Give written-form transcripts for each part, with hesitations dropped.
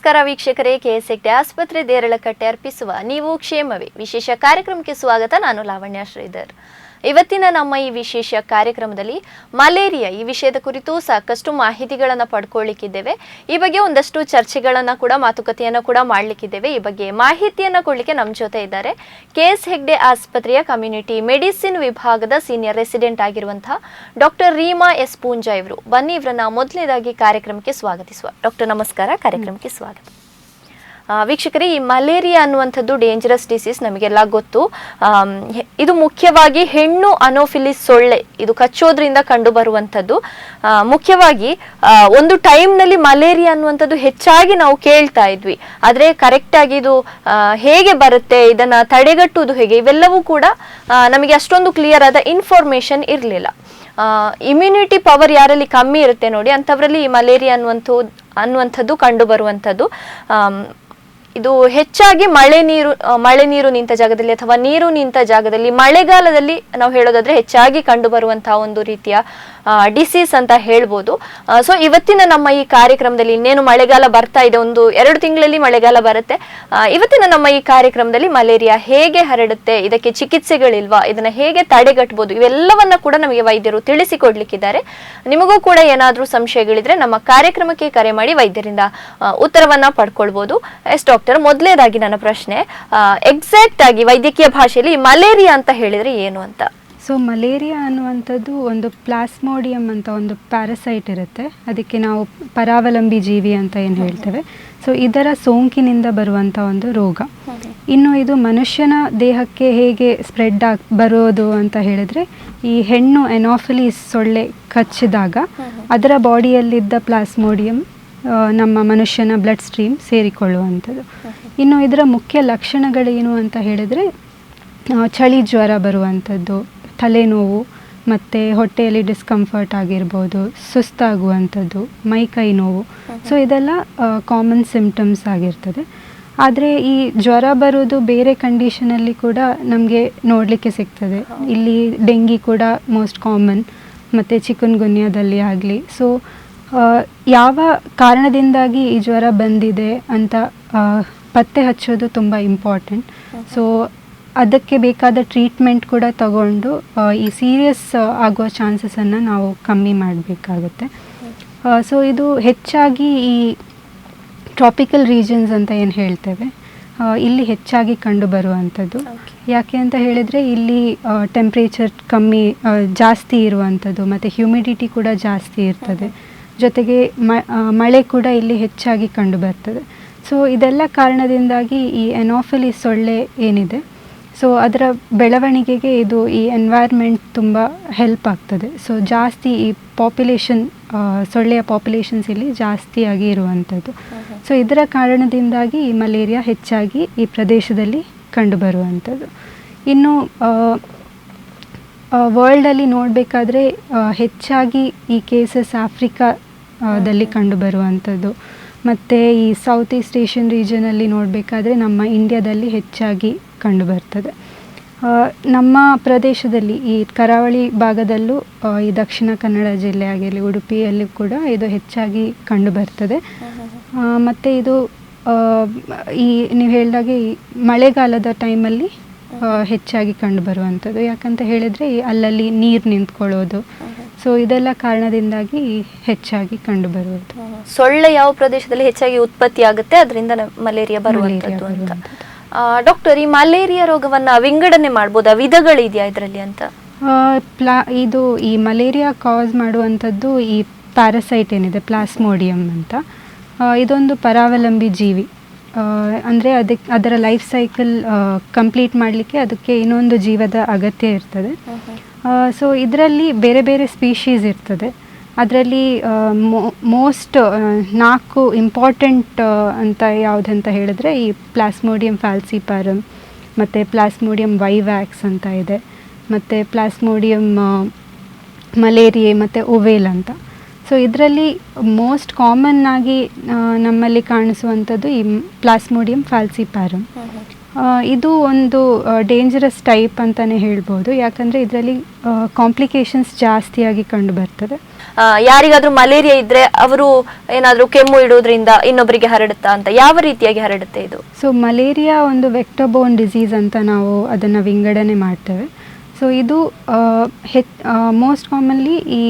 ನಮಸ್ಕಾರ ವೀಕ್ಷಕರೇ, ಕೆಎಸ್ ಹೆಗ್ಡೆ ಆಸ್ಪತ್ರೆ ದೇರಳಕಟ್ಟೆ ಅರ್ಪಿಸುವ ನೀವು ಕ್ಷೇಮವೇ ವಿಶೇಷ ಕಾರ್ಯಕ್ರಮಕ್ಕೆ ಸ್ವಾಗತ. ನಾನು ಲಾವಣ್ಯ ಶ್ರೀಧರ್. ಇವತ್ತಿನ ನಮ್ಮ ಈ ವಿಶೇಷ ಕಾರ್ಯಕ್ರಮದಲ್ಲಿ ಮಲೇರಿಯಾ ಈ ವಿಷಯದ ಕುರಿತು ಸಾಕಷ್ಟು ಮಾಹಿತಿಗಳನ್ನು ಪಡ್ಕೊಳ್ಳಿಕ್ಕಿದ್ದೇವೆ. ಈ ಬಗ್ಗೆ ಒಂದಷ್ಟು ಚರ್ಚೆಗಳನ್ನು ಕೂಡ ಮಾತುಕತೆಯನ್ನು ಕೂಡ ಮಾಡಲಿಕ್ಕಿದ್ದೇವೆ. ಈ ಬಗ್ಗೆ ಮಾಹಿತಿಯನ್ನು ಕೊಡಲಿಕ್ಕೆ ನಮ್ಮ ಜೊತೆ ಇದ್ದಾರೆ ಕೆಎಸ್ ಹೆಗ್ಡೆ ಆಸ್ಪತ್ರೆಯ ಕಮ್ಯುನಿಟಿ ಮೆಡಿಸಿನ್ ವಿಭಾಗದ ಸೀನಿಯರ್ ರೆಸಿಡೆಂಟ್ ಆಗಿರುವಂತಹ ಡಾಕ್ಟರ್ ರೀಮಾ ಎಸ್ ಪೂಂಜಾ ಇವರು. ಬನ್ನಿ ಇವರನ್ನ ಮೊದಲನೇದಾಗಿ ಕಾರ್ಯಕ್ರಮಕ್ಕೆ ಸ್ವಾಗತಿಸುವ. ಡಾಕ್ಟರ್ ನಮಸ್ಕಾರ, ಕಾರ್ಯಕ್ರಮಕ್ಕೆ ಸ್ವಾಗತ. ವೀಕ್ಷಕರೇ, ಈ ಮಲೇರಿಯಾ ಅನ್ನುವಂಥದ್ದು ಡೇಂಜರಸ್ ಡಿಸೀಸ್ ನಮಗೆಲ್ಲ ಗೊತ್ತು. ಇದು ಮುಖ್ಯವಾಗಿ ಹೆಣ್ಣು ಅನೋಫಿಲಿಸ್ ಸೊಳ್ಳೆ ಇದು ಕಚ್ಚೋದ್ರಿಂದ ಕಂಡು ಬರುವಂಥದ್ದು. ಮುಖ್ಯವಾಗಿ ಒಂದು ಟೈಮ್ನಲ್ಲಿ ಮಲೇರಿಯಾ ಅನ್ನುವಂಥದ್ದು ಹೆಚ್ಚಾಗಿ ನಾವು ಕೇಳ್ತಾ ಇದ್ವಿ. ಆದರೆ ಕರೆಕ್ಟಾಗಿ ಇದು ಹೇಗೆ ಬರುತ್ತೆ, ಇದನ್ನು ತಡೆಗಟ್ಟುವುದು ಹೇಗೆ, ಇವೆಲ್ಲವೂ ಕೂಡ ನಮಗೆ ಅಷ್ಟೊಂದು ಕ್ಲಿಯರ್ ಆದ ಇನ್ಫಾರ್ಮೇಷನ್ ಇರಲಿಲ್ಲ. ಇಮ್ಯುನಿಟಿ ಪವರ್ ಯಾರಲ್ಲಿ ಕಮ್ಮಿ ಇರುತ್ತೆ ನೋಡಿ, ಅಂಥವರಲ್ಲಿ ಈ ಮಲೇರಿಯಾ ಅನ್ನುವಂಥದ್ದು ಕಂಡು ಬರುವಂಥದ್ದು. ಇದು ಹೆಚ್ಚಾಗಿ ಮಳೆ ನೀರು ನಿಂತ ಜಾಗದಲ್ಲಿ ಅಥವಾ ನೀರು ನಿಂತ ಜಾಗದಲ್ಲಿ ಮಳೆಗಾಲದಲ್ಲಿ ನಾವು ಹೇಳೋದಾದ್ರೆ ಹೆಚ್ಚಾಗಿ ಕಂಡು ಬರುವಂತಹ ಒಂದು ರೀತಿಯ ಡಿಸೀಸ್ ಅಂತ ಹೇಳ್ಬೋದು. ಸೊ ಇವತ್ತಿನ ನಮ್ಮ ಈ ಕಾರ್ಯಕ್ರಮದಲ್ಲಿ, ಇನ್ನೇನು ಮಳೆಗಾಲ ಬರ್ತಾ ಇದೆ, 1-2 ತಿಂಗಳಲ್ಲಿ ಮಳೆಗಾಲ ಬರುತ್ತೆ. ಇವತ್ತಿನ ನಮ್ಮ ಈ ಕಾರ್ಯಕ್ರಮದಲ್ಲಿ ಮಲೇರಿಯಾ ಹೇಗೆ ಹರಡುತ್ತೆ, ಇದಕ್ಕೆ ಚಿಕಿತ್ಸೆಗಳಿಲ್ವಾ, ಇದನ್ನ ಹೇಗೆ ತಡೆಗಟ್ಟಬಹುದು, ಇವೆಲ್ಲವನ್ನ ಕೂಡ ನಮಗೆ ವೈದ್ಯರು ತಿಳಿಸಿಕೊಡ್ಲಿಕ್ಕಿದ್ದಾರೆ. ನಿಮಗೂ ಕೂಡ ಏನಾದ್ರೂ ಸಂಶಯಗಳಿದ್ರೆ ನಮ್ಮ ಕಾರ್ಯಕ್ರಮಕ್ಕೆ ಕರೆ ಮಾಡಿ ವೈದ್ಯರಿಂದ ಉತ್ತರವನ್ನ ಪಡ್ಕೊಳ್ಬಹುದು. ಎಸ್ ಡಾಕ್ಟರ್, ಮೊದಲನೇದಾಗಿ ನನ್ನ ಪ್ರಶ್ನೆ, ಎಕ್ಸಾಕ್ಟ್ ಆಗಿ ವೈದ್ಯಕೀಯ ಭಾಷೆಯಲ್ಲಿ ಮಲೇರಿಯಾ ಅಂತ ಹೇಳಿದ್ರೆ ಏನು ಅಂತ? ಸೊ ಮಲೇರಿಯಾ ಅನ್ನುವಂಥದ್ದು ಒಂದು ಪ್ಲಾಸ್ಮೋಡಿಯಂ ಅಂತ ಒಂದು ಪ್ಯಾರಸೈಟ್ ಇರುತ್ತೆ. ಅದಕ್ಕೆ ನಾವು ಪರಾವಲಂಬಿ ಜೀವಿ ಅಂತ ಏನು ಹೇಳ್ತೇವೆ. ಸೊ ಇದರ ಸೋಂಕಿನಿಂದ ಬರುವಂಥ ಒಂದು ರೋಗ. ಇನ್ನು ಇದು ಮನುಷ್ಯನ ದೇಹಕ್ಕೆ ಹೇಗೆ ಸ್ಪ್ರೆಡ್ ಬರೋದು ಅಂತ ಹೇಳಿದ್ರೆ, ಈ ಹೆಣ್ಣು ಎನಾಫಿಲಿಸ್ ಸೊಳ್ಳೆ ಕಚ್ಚಿದಾಗ ಅದರ ಬಾಡಿಯಲ್ಲಿದ್ದ ಪ್ಲಾಸ್ಮೋಡಿಯಂ ನಮ್ಮ ಮನುಷ್ಯನ ಬ್ಲಡ್ ಸ್ಟ್ರೀಮ್ ಸೇರಿಕೊಳ್ಳುವಂಥದ್ದು. ಇನ್ನು ಇದರ ಮುಖ್ಯ ಲಕ್ಷಣಗಳೇನು ಅಂತ ಹೇಳಿದರೆ, ಚಳಿ ಜ್ವರ ಬರುವಂಥದ್ದು, ತಲೆನೋವು, ಮತ್ತು ಹೊಟ್ಟೆಯಲ್ಲಿ ಡಿಸ್ಕಂಫರ್ಟ್ ಆಗಿರ್ಬೋದು, ಸುಸ್ತಾಗುವಂಥದ್ದು, ಮೈಕೈ ನೋವು. ಸೊ ಇದೆಲ್ಲ ಕಾಮನ್ ಸಿಂಪ್ಟಮ್ಸ್ ಆಗಿರ್ತದೆ. ಆದರೆ ಈ ಜ್ವರ ಬರೋದು ಬೇರೆ ಕಂಡೀಷನಲ್ಲಿ ಕೂಡ ನಮಗೆ ನೋಡಲಿಕ್ಕೆ ಸಿಗ್ತದೆ. ಇಲ್ಲಿ ಡೆಂಗಿ ಕೂಡ ಮೋಸ್ಟ್ ಕಾಮನ್, ಮತ್ತು ಚಿಕನ್ಗುನ್ಯಾದಲ್ಲಿ ಆಗಲಿ. ಸೊ ಯಾವ ಕಾರಣದಿಂದಾಗಿ ಈ ಜ್ವರ ಬಂದಿದೆ ಅಂತ ಪತ್ತೆ ಹಚ್ಚೋದು ತುಂಬ ಇಂಪಾರ್ಟೆಂಟ್. ಸೊ ಅದಕ್ಕೆ ಬೇಕಾದ ಟ್ರೀಟ್ಮೆಂಟ್ ಕೂಡ ತಗೊಂಡು ಈ ಸೀರಿಯಸ್ ಆಗುವ ಚಾನ್ಸಸನ್ನು ನಾವು ಕಮ್ಮಿ ಮಾಡಬೇಕಾಗುತ್ತೆ. ಸೊ ಇದು ಹೆಚ್ಚಾಗಿ ಈ ಟ್ರಾಪಿಕಲ್ ರೀಜನ್ಸ್ ಅಂತ ಏನು ಹೇಳ್ತೇವೆ, ಇಲ್ಲಿ ಹೆಚ್ಚಾಗಿ ಕಂಡು ಬರುವಂಥದ್ದು. ಯಾಕೆ ಅಂತ ಹೇಳಿದರೆ, ಇಲ್ಲಿ ಟೆಂಪ್ರೇಚರ್ ಜಾಸ್ತಿ ಇರುವಂಥದ್ದು, ಮತ್ತು ಹ್ಯೂಮಿಡಿಟಿ ಕೂಡ ಜಾಸ್ತಿ ಇರ್ತದೆ. ಜೊತೆಗೆ ಮಳೆ ಕೂಡ ಇಲ್ಲಿ ಹೆಚ್ಚಾಗಿ ಕಂಡು ಬರ್ತದೆ. ಸೊ ಇದೆಲ್ಲ ಕಾರಣದಿಂದಾಗಿ ಈ ಎನಾಫಿಲಿಸ್ ಸೊಳ್ಳೆ ಏನಿದೆ, ಸೊ ಅದರ ಬೆಳವಣಿಗೆಗೆ ಇದು ಈ ಎನ್ವೈರ್ಮೆಂಟ್ ತುಂಬ ಹೆಲ್ಪ್ ಆಗ್ತದೆ. ಸೊ ಜಾಸ್ತಿ ಈ ಸೊಳ್ಳೆಯ ಪಾಪ್ಯುಲೇಷನ್ಸ್ ಇಲ್ಲಿ ಜಾಸ್ತಿಯಾಗಿ ಇರುವಂಥದ್ದು. ಸೊ ಇದರ ಕಾರಣದಿಂದಾಗಿ ಈ ಮಲೇರಿಯಾ ಹೆಚ್ಚಾಗಿ ಈ ಪ್ರದೇಶದಲ್ಲಿ ಕಂಡುಬರುವಂಥದ್ದು. ಇನ್ನು ವರ್ಲ್ಡಲ್ಲಿ ನೋಡಬೇಕಾದ್ರೆ ಹೆಚ್ಚಾಗಿ ಈ ಕೇಸಸ್ ಆಫ್ರಿಕಾದಲ್ಲಿ ಕಂಡುಬರುವಂಥದ್ದು, ಮತ್ತು ಈ ಸೌತ್ ಈಸ್ಟ್ ಏಷ್ಯನ್ ರೀಜನಲ್ಲಿ ನೋಡಬೇಕಾದ್ರೆ ನಮ್ಮ ಇಂಡಿಯಾದಲ್ಲಿ ಹೆಚ್ಚಾಗಿ ಕಂಡುಬರ್ತದೆ. ನಮ್ಮ ಪ್ರದೇಶದಲ್ಲಿ ಈ ಕರಾವಳಿ ಭಾಗದಲ್ಲೂ, ಈ ದಕ್ಷಿಣ ಕನ್ನಡ ಜಿಲ್ಲೆ ಆಗಿರಲಿ, ಉಡುಪಿಯಲ್ಲಿ ಕೂಡ ಇದು ಹೆಚ್ಚಾಗಿ ಕಂಡುಬರ್ತದೆ. ಮತ್ತು ಇದು ಈ ನೀವು ಹೇಳಿದಾಗೆ ಈ ಮಳೆಗಾಲದ ಟೈಮಲ್ಲಿ ಹೆಚ್ಚಾಗಿ ಕಂಡುಬರುವಂಥದ್ದು. ಯಾಕಂತ ಹೇಳಿದರೆ ಅಲ್ಲಲ್ಲಿ ನೀರು ನಿಂತ್ಕೊಳ್ಳೋದು. ಸೊ ಇದೆಲ್ಲ ಕಾರಣದಿಂದಾಗಿ ಹೆಚ್ಚಾಗಿ ಕಂಡುಬರುವುದು. ಸೊಳ್ಳೆ ಯಾವ ಪ್ರದೇಶದಲ್ಲಿ ಹೆಚ್ಚಾಗಿ ಉತ್ಪತ್ತಿ ಆಗುತ್ತೆ, ಅದರಿಂದ ಮಲೇರಿಯಾ ಬರುವಂಥದ್ದು ಅಂತ. ಡಾಕ್ಟರ್, ಈ ಮಲೇರಿಯಾ ರೋಗವನ್ನ ವಿಂಗಡಣೆ ಮಾಡ್ಬೋದಾ, ವಿಧಗಳಿದೆಯಾ ಇದರಲ್ಲಿ ಅಂತ? ಇದು ಈ ಮಲೇರಿಯಾ ಕಾಸ್ ಮಾಡುವಂಥದ್ದು ಈ ಪ್ಯಾರಸೈಟ್ ಏನಿದೆ, ಪ್ಲಾಸ್ಮೋಡಿಯಂ ಅಂತ. ಇದೊಂದು ಪರಾವಲಂಬಿ ಜೀವಿ. ಅಂದರೆ ಅದರ ಲೈಫ್ ಸೈಕಲ್ ಕಂಪ್ಲೀಟ್ ಮಾಡಲಿಕ್ಕೆ ಅದಕ್ಕೆ ಇನ್ನೊಂದು ಜೀವದ ಅಗತ್ಯ ಇರ್ತದೆ. ಸೊ ಇದರಲ್ಲಿ ಬೇರೆ ಬೇರೆ ಸ್ಪೀಶೀಸ್ ಇರ್ತದೆ. ಅದರಲ್ಲಿ ಮೋಸ್ಟ್ 4 ಇಂಪಾರ್ಟೆಂಟ್ ಅಂತ ಯಾವುದಂತ ಹೇಳಿದ್ರೆ, ಈ ಪ್ಲಾಸ್ಮೋಡಿಯಂ ಫಾಲ್ಸಿಪಾರಮ್, ಮತ್ತು ಪ್ಲಾಸ್ಮೋಡಿಯಂ ವೈವ್ಯಾಕ್ಸ್ ಅಂತ ಇದೆ, ಮತ್ತು ಪ್ಲಾಸ್ಮೋಡಿಯಂ ಮಲೇರಿಯೆ, ಮತ್ತು ಒವೇಲ್ ಅಂತ. ಸೊ ಇದರಲ್ಲಿ ಮೋಸ್ಟ್ ಕಾಮನ್ ಆಗಿ ನಮ್ಮಲ್ಲಿ ಕಾಣಿಸುವಂಥದ್ದು ಈ ಪ್ಲಾಸ್ಮೋಡಿಯಂ ಫಾಲ್ಸಿಪಾರಮ್. ಇದು ಒಂದು ಡೇಂಜರಸ್ ಟೈಪ್ ಅಂತಲೇ ಹೇಳ್ಬೋದು, ಯಾಕಂದರೆ ಇದರಲ್ಲಿ ಕಾಂಪ್ಲಿಕೇಶನ್ಸ್ ಜಾಸ್ತಿಯಾಗಿ ಕಂಡು ಬರ್ತದೆ. ಯಾರಿಗಾದ್ರೂ ಮಲೇರಿಯಾ ಇದ್ರೆ ಅವರು ಏನಾದರೂ ಕೆಮ್ಮು ಇಡೋದ್ರಿಂದ ಇನ್ನೊಬ್ಬರಿಗೆ ಹರಡುತ್ತಾ ಅಂತ, ಯಾವ ರೀತಿಯಾಗಿ ಹರಡುತ್ತೆ ಇದು? ಸೊ ಮಲೇರಿಯಾ ಒಂದು ವೆಕ್ಟರ್ಬೋರ್ನ್ ಡಿಸೀಸ್ ಅಂತ ನಾವು ಅದನ್ನು ವಿಂಗಡಣೆ ಮಾಡ್ತೇವೆ. ಸೊ ಇದು ಮೋಸ್ಟ್ ಕಾಮನ್ಲಿ ಈ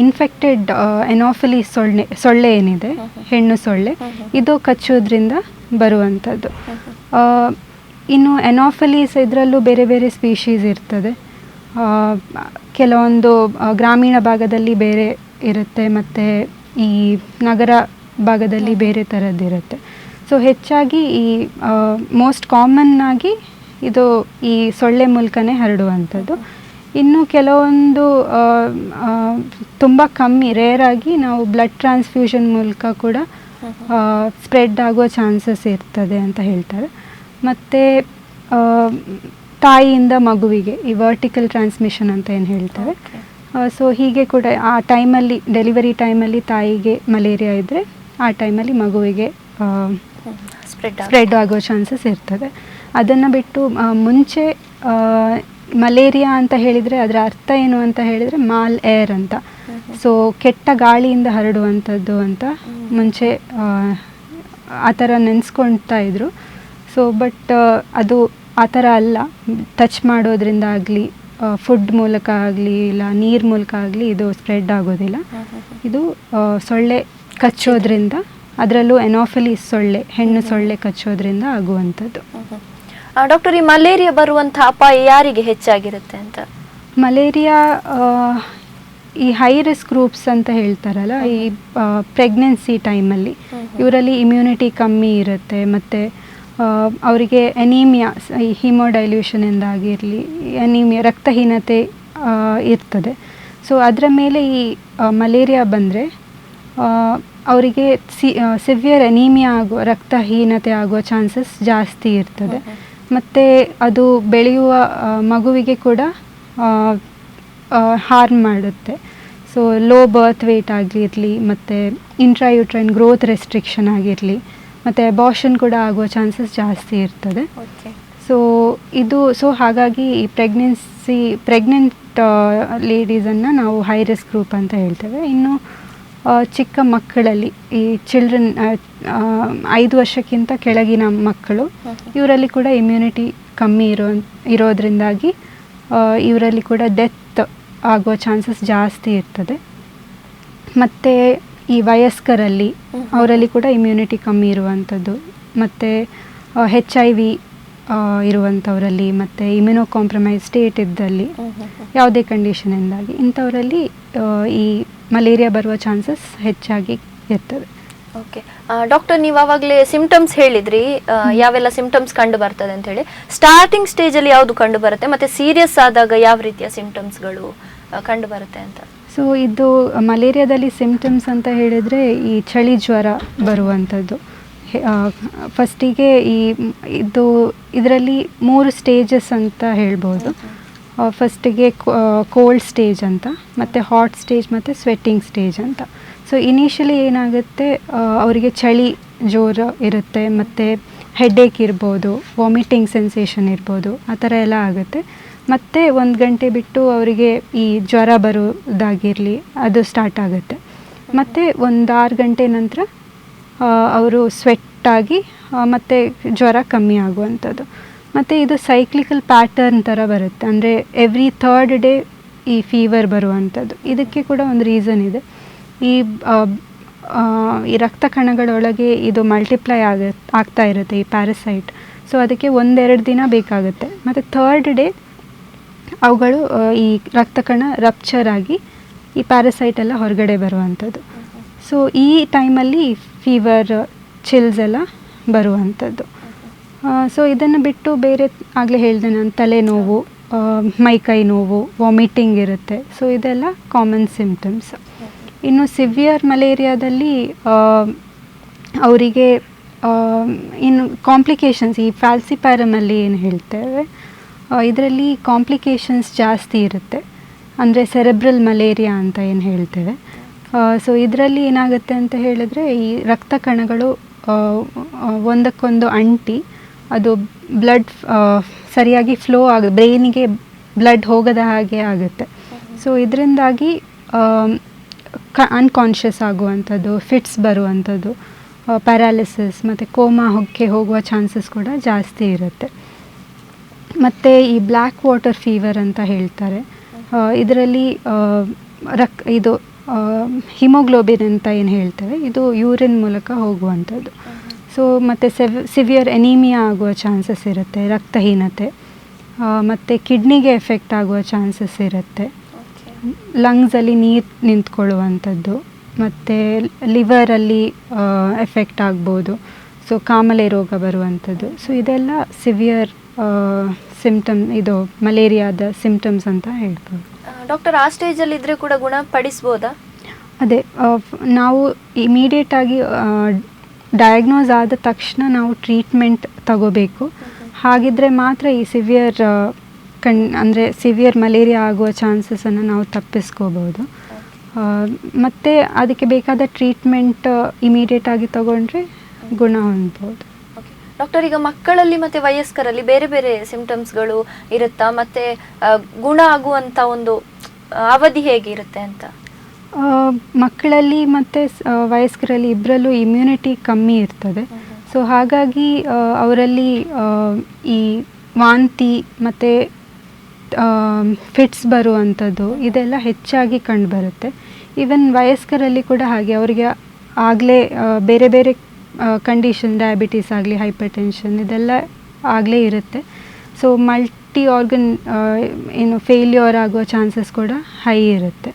ಇನ್ಫೆಕ್ಟೆಡ್ ಎನಾಫಿಲಿ ಸೊಳ್ಳೆ ಏನಿದೆ, ಹೆಣ್ಣು ಸೊಳ್ಳೆ, ಇದು ಕಚ್ಚೋದ್ರಿಂದ ಬರುವಂಥದ್ದು. ಇನ್ನು ಎನಾಫಿಲೀಸ್ ಇದರಲ್ಲೂ ಬೇರೆ ಬೇರೆ ಸ್ಪೀಶೀಸ್ ಇರ್ತದೆ. ಕೆಲವೊಂದು ಗ್ರಾಮೀಣ ಭಾಗದಲ್ಲಿ ಬೇರೆ ಇರುತ್ತೆ ಮತ್ತು ಈ ನಗರ ಭಾಗದಲ್ಲಿ ಬೇರೆ ಥರದ್ದಿರುತ್ತೆ. ಸೊ ಹೆಚ್ಚಾಗಿ ಈ ಮೋಸ್ಟ್ ಕಾಮನ್ ಆಗಿ ಇದು ಈ ಸೊಳ್ಳೆ ಮೂಲಕನೇ ಹರಡುವಂಥದ್ದು. ಇನ್ನು ಕೆಲವೊಂದು ತುಂಬ ಕಮ್ಮಿ ರೇರಾಗಿ ನಾವು ಬ್ಲಡ್ ಟ್ರಾನ್ಸ್ಫ್ಯೂಷನ್ ಮೂಲಕ ಕೂಡ ಸ್ಪ್ರೆಡ್ ಆಗೋ ಚಾನ್ಸಸ್ ಇರ್ತದೆ ಅಂತ ಹೇಳ್ತಾರೆ. ಮತ್ತು ತಾಯಿಯಿಂದ ಮಗುವಿಗೆ ಈ ವರ್ಟಿಕಲ್ ಟ್ರಾನ್ಸ್ಮಿಷನ್ ಅಂತ ಏನು ಹೇಳ್ತಾರೆ. ಸೊ ಹೀಗೆ ಕೂಡ ಆ ಟೈಮಲ್ಲಿ ಡೆಲಿವರಿ ಟೈಮಲ್ಲಿ ತಾಯಿಗೆ ಮಲೇರಿಯಾ ಇದ್ದರೆ ಆ ಟೈಮಲ್ಲಿ ಮಗುವಿಗೆ ಸ್ಪ್ರೆಡ್ ಆಗೋ ಚಾನ್ಸಸ್ ಇರ್ತದೆ. ಅದನ್ನು ಬಿಟ್ಟು ಮುಂಚೆ ಮಲೇರಿಯಾ ಅಂತ ಹೇಳಿದರೆ ಅದರ ಅರ್ಥ ಏನು ಅಂತ ಹೇಳಿದರೆ ಮಾಲ್ ಏರ್ ಅಂತ. ಸೊ ಕೆಟ್ಟ ಗಾಳಿಯಿಂದ ಹರಡುವಂಥದ್ದು ಅಂತ ಮುಂಚೆ ಆ ಥರ ನೆನೆಸ್ಕೊಳ್ತಾ ಇದ್ರು. ಸೊ ಬಟ್ ಅದು ಆ ಥರ ಅಲ್ಲ. ಟಚ್ ಮಾಡೋದ್ರಿಂದ ಆಗಲಿ, ಫುಡ್ ಮೂಲಕ ಆಗಲಿ, ಇಲ್ಲ ನೀರು ಮೂಲಕ ಆಗಲಿ ಇದು ಸ್ಪ್ರೆಡ್ ಆಗೋದಿಲ್ಲ. ಇದು ಸೊಳ್ಳೆ ಕಚ್ಚೋದ್ರಿಂದ, ಅದರಲ್ಲೂ ಎನಾಫಿಲಿಸ್ ಸೊಳ್ಳೆ, ಹೆಣ್ಣು ಸೊಳ್ಳೆ ಕಚ್ಚೋದ್ರಿಂದ ಆಗುವಂಥದ್ದು. ಡಾಕ್ಟರ್, ಈ ಮಲೇರಿಯಾ ಬರುವಂಥ ಅಪಾಯ ಯಾರಿಗೆ ಹೆಚ್ಚಾಗಿರುತ್ತೆ ಅಂತ? ಮಲೇರಿಯಾ ಈ ಹೈ ರಿಸ್ಕ್ ಗ್ರೂಪ್ಸ್ ಅಂತ ಹೇಳ್ತಾರಲ್ಲ, ಈ ಪ್ರೆಗ್ನೆನ್ಸಿ ಟೈಮಲ್ಲಿ ಇವರಲ್ಲಿ ಇಮ್ಯುನಿಟಿ ಕಮ್ಮಿ ಇರುತ್ತೆ, ಮತ್ತು ಅವರಿಗೆ ಎನೀಮಿಯಾ, ಈ ಹಿಮೋಡೈಲ್ಯೂಷನಿಂದಾಗಿರಲಿ ಎನೀಮಿಯಾ, ರಕ್ತಹೀನತೆ ಇರ್ತದೆ. ಸೊ ಅದರ ಮೇಲೆ ಈ ಮಲೇರಿಯಾ ಬಂದರೆ ಅವರಿಗೆ ಸಿವಿಯರ್ ಎನೀಮಿಯಾ ಆಗೋ, ರಕ್ತಹೀನತೆ ಆಗೋ ಚಾನ್ಸಸ್ ಜಾಸ್ತಿ ಇರ್ತದೆ. ಮತ್ತು ಅದು ಬೆಳೆಯುವ ಮಗುವಿಗೆ ಕೂಡ ಹಾರ್ಮ್ ಮಾಡುತ್ತೆ. ಸೊ ಲೋ ಬರ್ತ್ ವೇಟ್ ಆಗಿರಲಿ, ಮತ್ತು ಇಂಟ್ರಾಯೂಟ್ರೈನ್ ಗ್ರೋತ್ ರೆಸ್ಟ್ರಿಕ್ಷನ್ ಆಗಿರಲಿ, ಮತ್ತು ಅಬಾರ್ಷನ್ ಕೂಡ ಆಗೋ ಚಾನ್ಸಸ್ ಜಾಸ್ತಿ ಇರ್ತದೆ. ಸೊ ಹಾಗಾಗಿ ಈ ಪ್ರೆಗ್ನೆಂಟ್ ಲೇಡೀಸನ್ನು ನಾವು ಹೈ ರಿಸ್ಕ್ ಗ್ರೂಪ್ ಅಂತ ಹೇಳ್ತೇವೆ. ಇನ್ನು ಚಿಕ್ಕ ಮಕ್ಕಳಲ್ಲಿ ಈ ಚಿಲ್ಡ್ರನ್ 5 ವರ್ಷಕ್ಕಿಂತ ಕೆಳಗಿನ ಮಕ್ಕಳು, ಇವರಲ್ಲಿ ಕೂಡ ಇಮ್ಯುನಿಟಿ ಕಮ್ಮಿ ಇರೋದ್ರಿಂದಾಗಿ ಇವರಲ್ಲಿ ಕೂಡ ಡೆತ್ ಆಗೋ ಚಾನ್ಸಸ್ ಜಾಸ್ತಿ ಇರ್ತದೆ. ಮತ್ತು ಈ ವಯಸ್ಕರಲ್ಲಿ ಅವರಲ್ಲಿ ಕೂಡ ಇಮ್ಯುನಿಟಿ ಕಮ್ಮಿ ಇರುವಂಥದ್ದು, ಮತ್ತು HIV ಇರುವಂಥವರಲ್ಲಿ, ಮತ್ತು ಇಮ್ಯುನೋ ಕಾಂಪ್ರಮೈಸ್ ಸ್ಟೇಟ್ ಇದ್ದಲ್ಲಿ, ಯಾವುದೇ ಕಂಡೀಷನಿಂದಾಗಿ ಇಂಥವರಲ್ಲಿ ಈ ಮಲೇರಿಯಾ ಬರುವ ಚಾನ್ಸಸ್ ಹೆಚ್ಚಾಗಿ ಇರ್ತದೆ. ಓಕೆ ಡಾಕ್ಟರ್, ನೀವು ಆವಾಗಲೇ ಸಿಂಪ್ಟಮ್ಸ್ ಹೇಳಿದ್ರಿ, ಯಾವೆಲ್ಲ ಸಿಂಪ್ಟಮ್ಸ್ ಕಂಡು ಬರ್ತದೆ ಅಂತ ಹೇಳಿ. ಸ್ಟಾರ್ಟಿಂಗ್ ಸ್ಟೇಜಲ್ಲಿ ಯಾವುದು ಕಂಡು ಬರುತ್ತೆ, ಮತ್ತು ಸೀರಿಯಸ್ ಆದಾಗ ಯಾವ ರೀತಿಯ ಸಿಂಪ್ಟಮ್ಸ್ಗಳು ಕಂಡು ಬರುತ್ತೆ ಅಂತ? ಸೊ ಇದು ಮಲೇರಿಯಾದಲ್ಲಿ ಸಿಂಪ್ಟಮ್ಸ್ ಅಂತ ಹೇಳಿದರೆ ಈ ಚಳಿ ಜ್ವರ ಬರುವಂಥದ್ದು. ಫಸ್ಟಿಗೆ ಇದರಲ್ಲಿ 3 ಸ್ಟೇಜಸ್ ಅಂತ ಹೇಳ್ಬೋದು. ಫಸ್ಟಿಗೆ ಕೋಲ್ಡ್ ಸ್ಟೇಜ್ ಅಂತ, ಮತ್ತು ಹಾಟ್ ಸ್ಟೇಜ್, ಮತ್ತು ಸ್ವೆಟ್ಟಿಂಗ್ ಸ್ಟೇಜ್ ಅಂತ. ಸೊ ಇನಿಷಿಯಲಿ ಏನಾಗುತ್ತೆ, ಅವರಿಗೆ ಚಳಿ ಜೋರು ಇರುತ್ತೆ, ಮತ್ತು ಹೆಡ್ಏಕ್ ಇರ್ಬೋದು, ವಾಮಿಟಿಂಗ್ ಸೆನ್ಸೇಷನ್ ಇರ್ಬೋದು, ಆ ಥರ ಎಲ್ಲ ಆಗುತ್ತೆ. ಮತ್ತು 1 ಗಂಟೆ ಬಿಟ್ಟು ಅವರಿಗೆ ಈ ಜ್ವರ ಬರೋದಾಗಿರಲಿ ಅದು ಸ್ಟಾರ್ಟ್ ಆಗುತ್ತೆ. ಮತ್ತು 1-6 ಗಂಟೆ ನಂತರ ಅವರು ಸ್ವೆಟ್ಟಾಗಿ ಮತ್ತು ಜ್ವರ ಕಮ್ಮಿ ಆಗುವಂಥದ್ದು. ಮತ್ತು ಇದು ಸೈಕ್ಲಿಕಲ್ ಪ್ಯಾಟರ್ನ್ ಥರ ಬರುತ್ತೆ, ಅಂದರೆ ಎವ್ರಿ 3rd ಡೇ ಈ ಫೀವರ್ ಬರುವಂಥದ್ದು. ಇದಕ್ಕೆ ಕೂಡ ಒಂದು ರೀಸನ್ ಇದೆ. ಈ ರಕ್ತ ಕಣಗಳೊಳಗೆ ಇದು ಮಲ್ಟಿಪ್ಲೈ ಆಗ್ತಾ ಇರುತ್ತೆ ಈ ಪ್ಯಾರಸೈಟ್. ಸೊ ಅದಕ್ಕೆ 1-2 ದಿನ ಬೇಕಾಗುತ್ತೆ. ಮತ್ತು 3rd ಡೇ ಅವುಗಳು ಈ ರಕ್ತ ಕಣ ರಪ್ಚರ್ ಆಗಿ ಈ ಪ್ಯಾರಸೈಟ್ ಎಲ್ಲ ಹೊರಗಡೆ ಬರುವಂಥದ್ದು. ಸೊ ಈ ಟೈಮಲ್ಲಿ ಫೀವರ್, ಚಿಲ್ಸ್ ಎಲ್ಲ ಬರುವಂಥದ್ದು. ಸೊ ಇದನ್ನು ಬಿಟ್ಟು ಬೇರೆ ಆಗಲೇ ಹೇಳಿದೆ ನಾನು, ತಲೆನೋವು, ಮೈಕೈ ನೋವು, ವಾಮಿಟಿಂಗ್ ಇರುತ್ತೆ. ಸೊ ಇದೆಲ್ಲ ಕಾಮನ್ ಸಿಂಪ್ಟಮ್ಸ್. ಇನ್ನು ಸಿವಿಯರ್ ಮಲೇರಿಯಾದಲ್ಲಿ ಅವರಿಗೆ ಇನ್ನು ಕಾಂಪ್ಲಿಕೇಶನ್ಸ್, ಈ ಫ್ಯಾಲ್ಸಿಪ್ಯಾರಮಲ್ಲಿ ಏನು ಹೇಳ್ತೇವೆ, ಇದರಲ್ಲಿ ಕಾಂಪ್ಲಿಕೇಶನ್ಸ್ ಜಾಸ್ತಿ ಇರುತ್ತೆ. ಅಂದರೆ ಸೆರೆಬ್ರಲ್ ಮಲೇರಿಯಾ ಅಂತ ಏನು ಹೇಳ್ತೇವೆ. ಸೊ ಇದರಲ್ಲಿ ಏನಾಗುತ್ತೆ ಅಂತ ಹೇಳಿದ್ರೆ, ಈ ರಕ್ತ ಕಣಗಳು ಒಂದಕ್ಕೊಂದು ಅಂಟಿ ಅದು ಬ್ಲಡ್ ಸರಿಯಾಗಿ ಫ್ಲೋ ಬ್ರೈನಿಗೆ ಬ್ಲಡ್ ಹೋಗದ ಹಾಗೆ ಆಗುತ್ತೆ. ಸೊ ಇದರಿಂದಾಗಿ ಅನ್ಕಾನ್ಷಿಯಸ್ ಆಗುವಂಥದ್ದು, ಫಿಟ್ಸ್ ಬರುವಂಥದ್ದು, ಪ್ಯಾರಾಲಿಸಿಸ್ ಮತ್ತು ಕೋಮಾಕ್ಕೆ ಹೋಗುವ ಚಾನ್ಸಸ್ ಕೂಡ ಜಾಸ್ತಿ ಇರುತ್ತೆ. ಮತ್ತು ಈ ಬ್ಲ್ಯಾಕ್ ವಾಟರ್ ಫೀವರ್ ಅಂತ ಹೇಳ್ತಾರೆ. ಇದರಲ್ಲಿ ಇದು ಹಿಮೋಗ್ಲೋಬಿನ್ ಅಂತ ಏನು ಹೇಳ್ತೇವೆ, ಇದು ಯೂರಿನ್ ಮೂಲಕ ಹೋಗುವಂಥದ್ದು. ಸೊ ಮತ್ತು ಸಿವಿಯರ್ ಎನೀಮಿಯಾ ಆಗುವ ಚಾನ್ಸಸ್ ಇರುತ್ತೆ, ರಕ್ತಹೀನತೆ, ಮತ್ತು ಕಿಡ್ನಿಗೆ ಎಫೆಕ್ಟ್ ಆಗುವ ಚಾನ್ಸಸ್ ಇರುತ್ತೆ, ಲಂಗ್ಸಲ್ಲಿ ನೀರು ನಿಂತ್ಕೊಳ್ಳುವಂಥದ್ದು, ಮತ್ತು ಲಿವರಲ್ಲಿ ಎಫೆಕ್ಟ್ ಆಗ್ಬೋದು. ಸೊ ಕಾಮಲೆ ರೋಗ ಬರುವಂಥದ್ದು. ಸೊ ಇದೆಲ್ಲ ಸಿವಿಯರ್ ಇದು ಮಲೇರಿಯಾದ ಸಿಂಪ್ಟಮ್ಸ್ ಅಂತ ಹೇಳ್ಬೋದು. ಡಾಕ್ಟರ್, ಆ ಸ್ಟೇಜಲ್ಲಿ ಇದ್ದರೆ ಕೂಡ ಗುಣಪಡಿಸ್ಬೋದಾ? ಅದೇ, ನಾವು ಇಮಿಡಿಯೇಟಾಗಿ ಡಯಾಗ್ನೋಸ್ ಆದ ತಕ್ಷಣ ನಾವು ಟ್ರೀಟ್ಮೆಂಟ್ ತಗೋಬೇಕು. ಹಾಗಿದ್ರೆ ಮಾತ್ರ ಈ ಅಂದರೆ ಸಿವಿಯರ್ ಮಲೇರಿಯಾ ಆಗುವ ಚಾನ್ಸಸನ್ನು ನಾವು ತಪ್ಪಿಸ್ಕೋಬೋದು. ಮತ್ತು ಅದಕ್ಕೆ ಬೇಕಾದ ಟ್ರೀಟ್ಮೆಂಟ್ ಇಮಿಡಿಯೇಟಾಗಿ ತಗೊಂಡ್ರೆ ಗುಣ ಹೊಂದ್ಬೋದು. ಡಾಕ್ಟರ್, ಈಗ ಮಕ್ಕಳಲ್ಲಿ ಮತ್ತು ವಯಸ್ಕರಲ್ಲಿ ಬೇರೆ ಬೇರೆ ಸಿಂಪ್ಟಮ್ಸ್ಗಳು ಇರುತ್ತಾ? ಮತ್ತು ಗುಣ ಆಗುವಂಥ ಒಂದು ಅವಧಿ ಹೇಗಿರುತ್ತೆ ಅಂತ? ಮಕ್ಕಳಲ್ಲಿ ಮತ್ತು ವಯಸ್ಕರಲ್ಲಿ ಇಬ್ಬರಲ್ಲೂ ಇಮ್ಯುನಿಟಿ ಕಮ್ಮಿ ಇರ್ತದೆ. ಸೊ ಹಾಗಾಗಿ ಅವರಲ್ಲಿ ಈ ವಾಂತಿ ಮತ್ತು ಫಿಟ್ಸ್ ಬರುವಂಥದ್ದು ಇದೆಲ್ಲ ಹೆಚ್ಚಾಗಿ ಕಂಡುಬರುತ್ತೆ. ಈವನ್ ವಯಸ್ಕರಲ್ಲಿ ಕೂಡ ಹಾಗೆ, ಅವರಿಗೆ ಆಗಲೇ ಬೇರೆ ಬೇರೆ ಕಂಡೀಷನ್, ಡಯಾಬಿಟೀಸ್ ಆಗಲಿ, ಹೈಪರ್ ಟೆನ್ಷನ್ ಇದೆಲ್ಲ ಆಗಲೇ ಇರುತ್ತೆ. ಸೊ ಮಲ್ಟಿ ಆರ್ಗನ್ ಏನು ಫೇಲ್ಯೂರ್ ಆಗುವ ಚಾನ್ಸಸ್ ಕೂಡ ಹೈ ಇರುತ್ತೆ.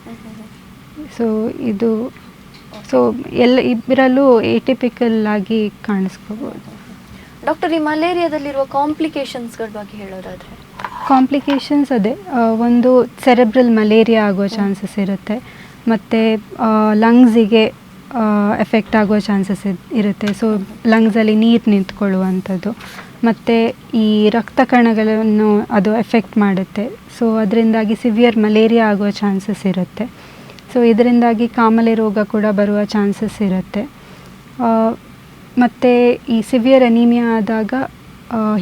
ಸೊ ಇಬ್ಬರಲ್ಲೂ ಏಟಿಪಿಕಲ್ ಆಗಿ ಕಾಣಿಸ್ಕೋಬೋದು. ಡಾಕ್ಟರ್, ಈ ಮಲೇರಿಯಾದಲ್ಲಿರುವ ಕಾಂಪ್ಲಿಕೇಶನ್ಸ್ಗಳ ಬಗ್ಗೆ ಹೇಳೋದಾದರೆ? ಕಾಂಪ್ಲಿಕೇಶನ್ಸ್ ಅದೇ, ಒಂದು ಸೆರೆಬ್ರಲ್ ಮಲೇರಿಯಾ ಆಗುವ ಚಾನ್ಸಸ್ ಇರುತ್ತೆ, ಮತ್ತು ಲಂಗ್ಸಿಗೆ ಎಫೆಕ್ಟ್ ಆಗುವ ಚಾನ್ಸಸ್ ಇರುತ್ತೆ. ಸೊ ಲಂಗ್ಸಲ್ಲಿ ನೀರು ನಿಂತ್ಕೊಳ್ಳುವಂಥದ್ದು, ಮತ್ತು ಈ ರಕ್ತ ಕಣಗಳನ್ನು ಅದು ಎಫೆಕ್ಟ್ ಮಾಡುತ್ತೆ. ಸೊ ಅದರಿಂದಾಗಿ ಸಿವಿಯರ್ ಮಲೇರಿಯಾ ಆಗುವ ಚಾನ್ಸಸ್ ಇರುತ್ತೆ. ಸೊ ಇದರಿಂದಾಗಿ ಕಾಮಲೆ ರೋಗ ಕೂಡ ಬರುವ ಚಾನ್ಸಸ್ ಇರುತ್ತೆ. ಮತ್ತು ಈ ಸಿವಿಯರ್ ಅನೀಮಿಯಾ ಆದಾಗ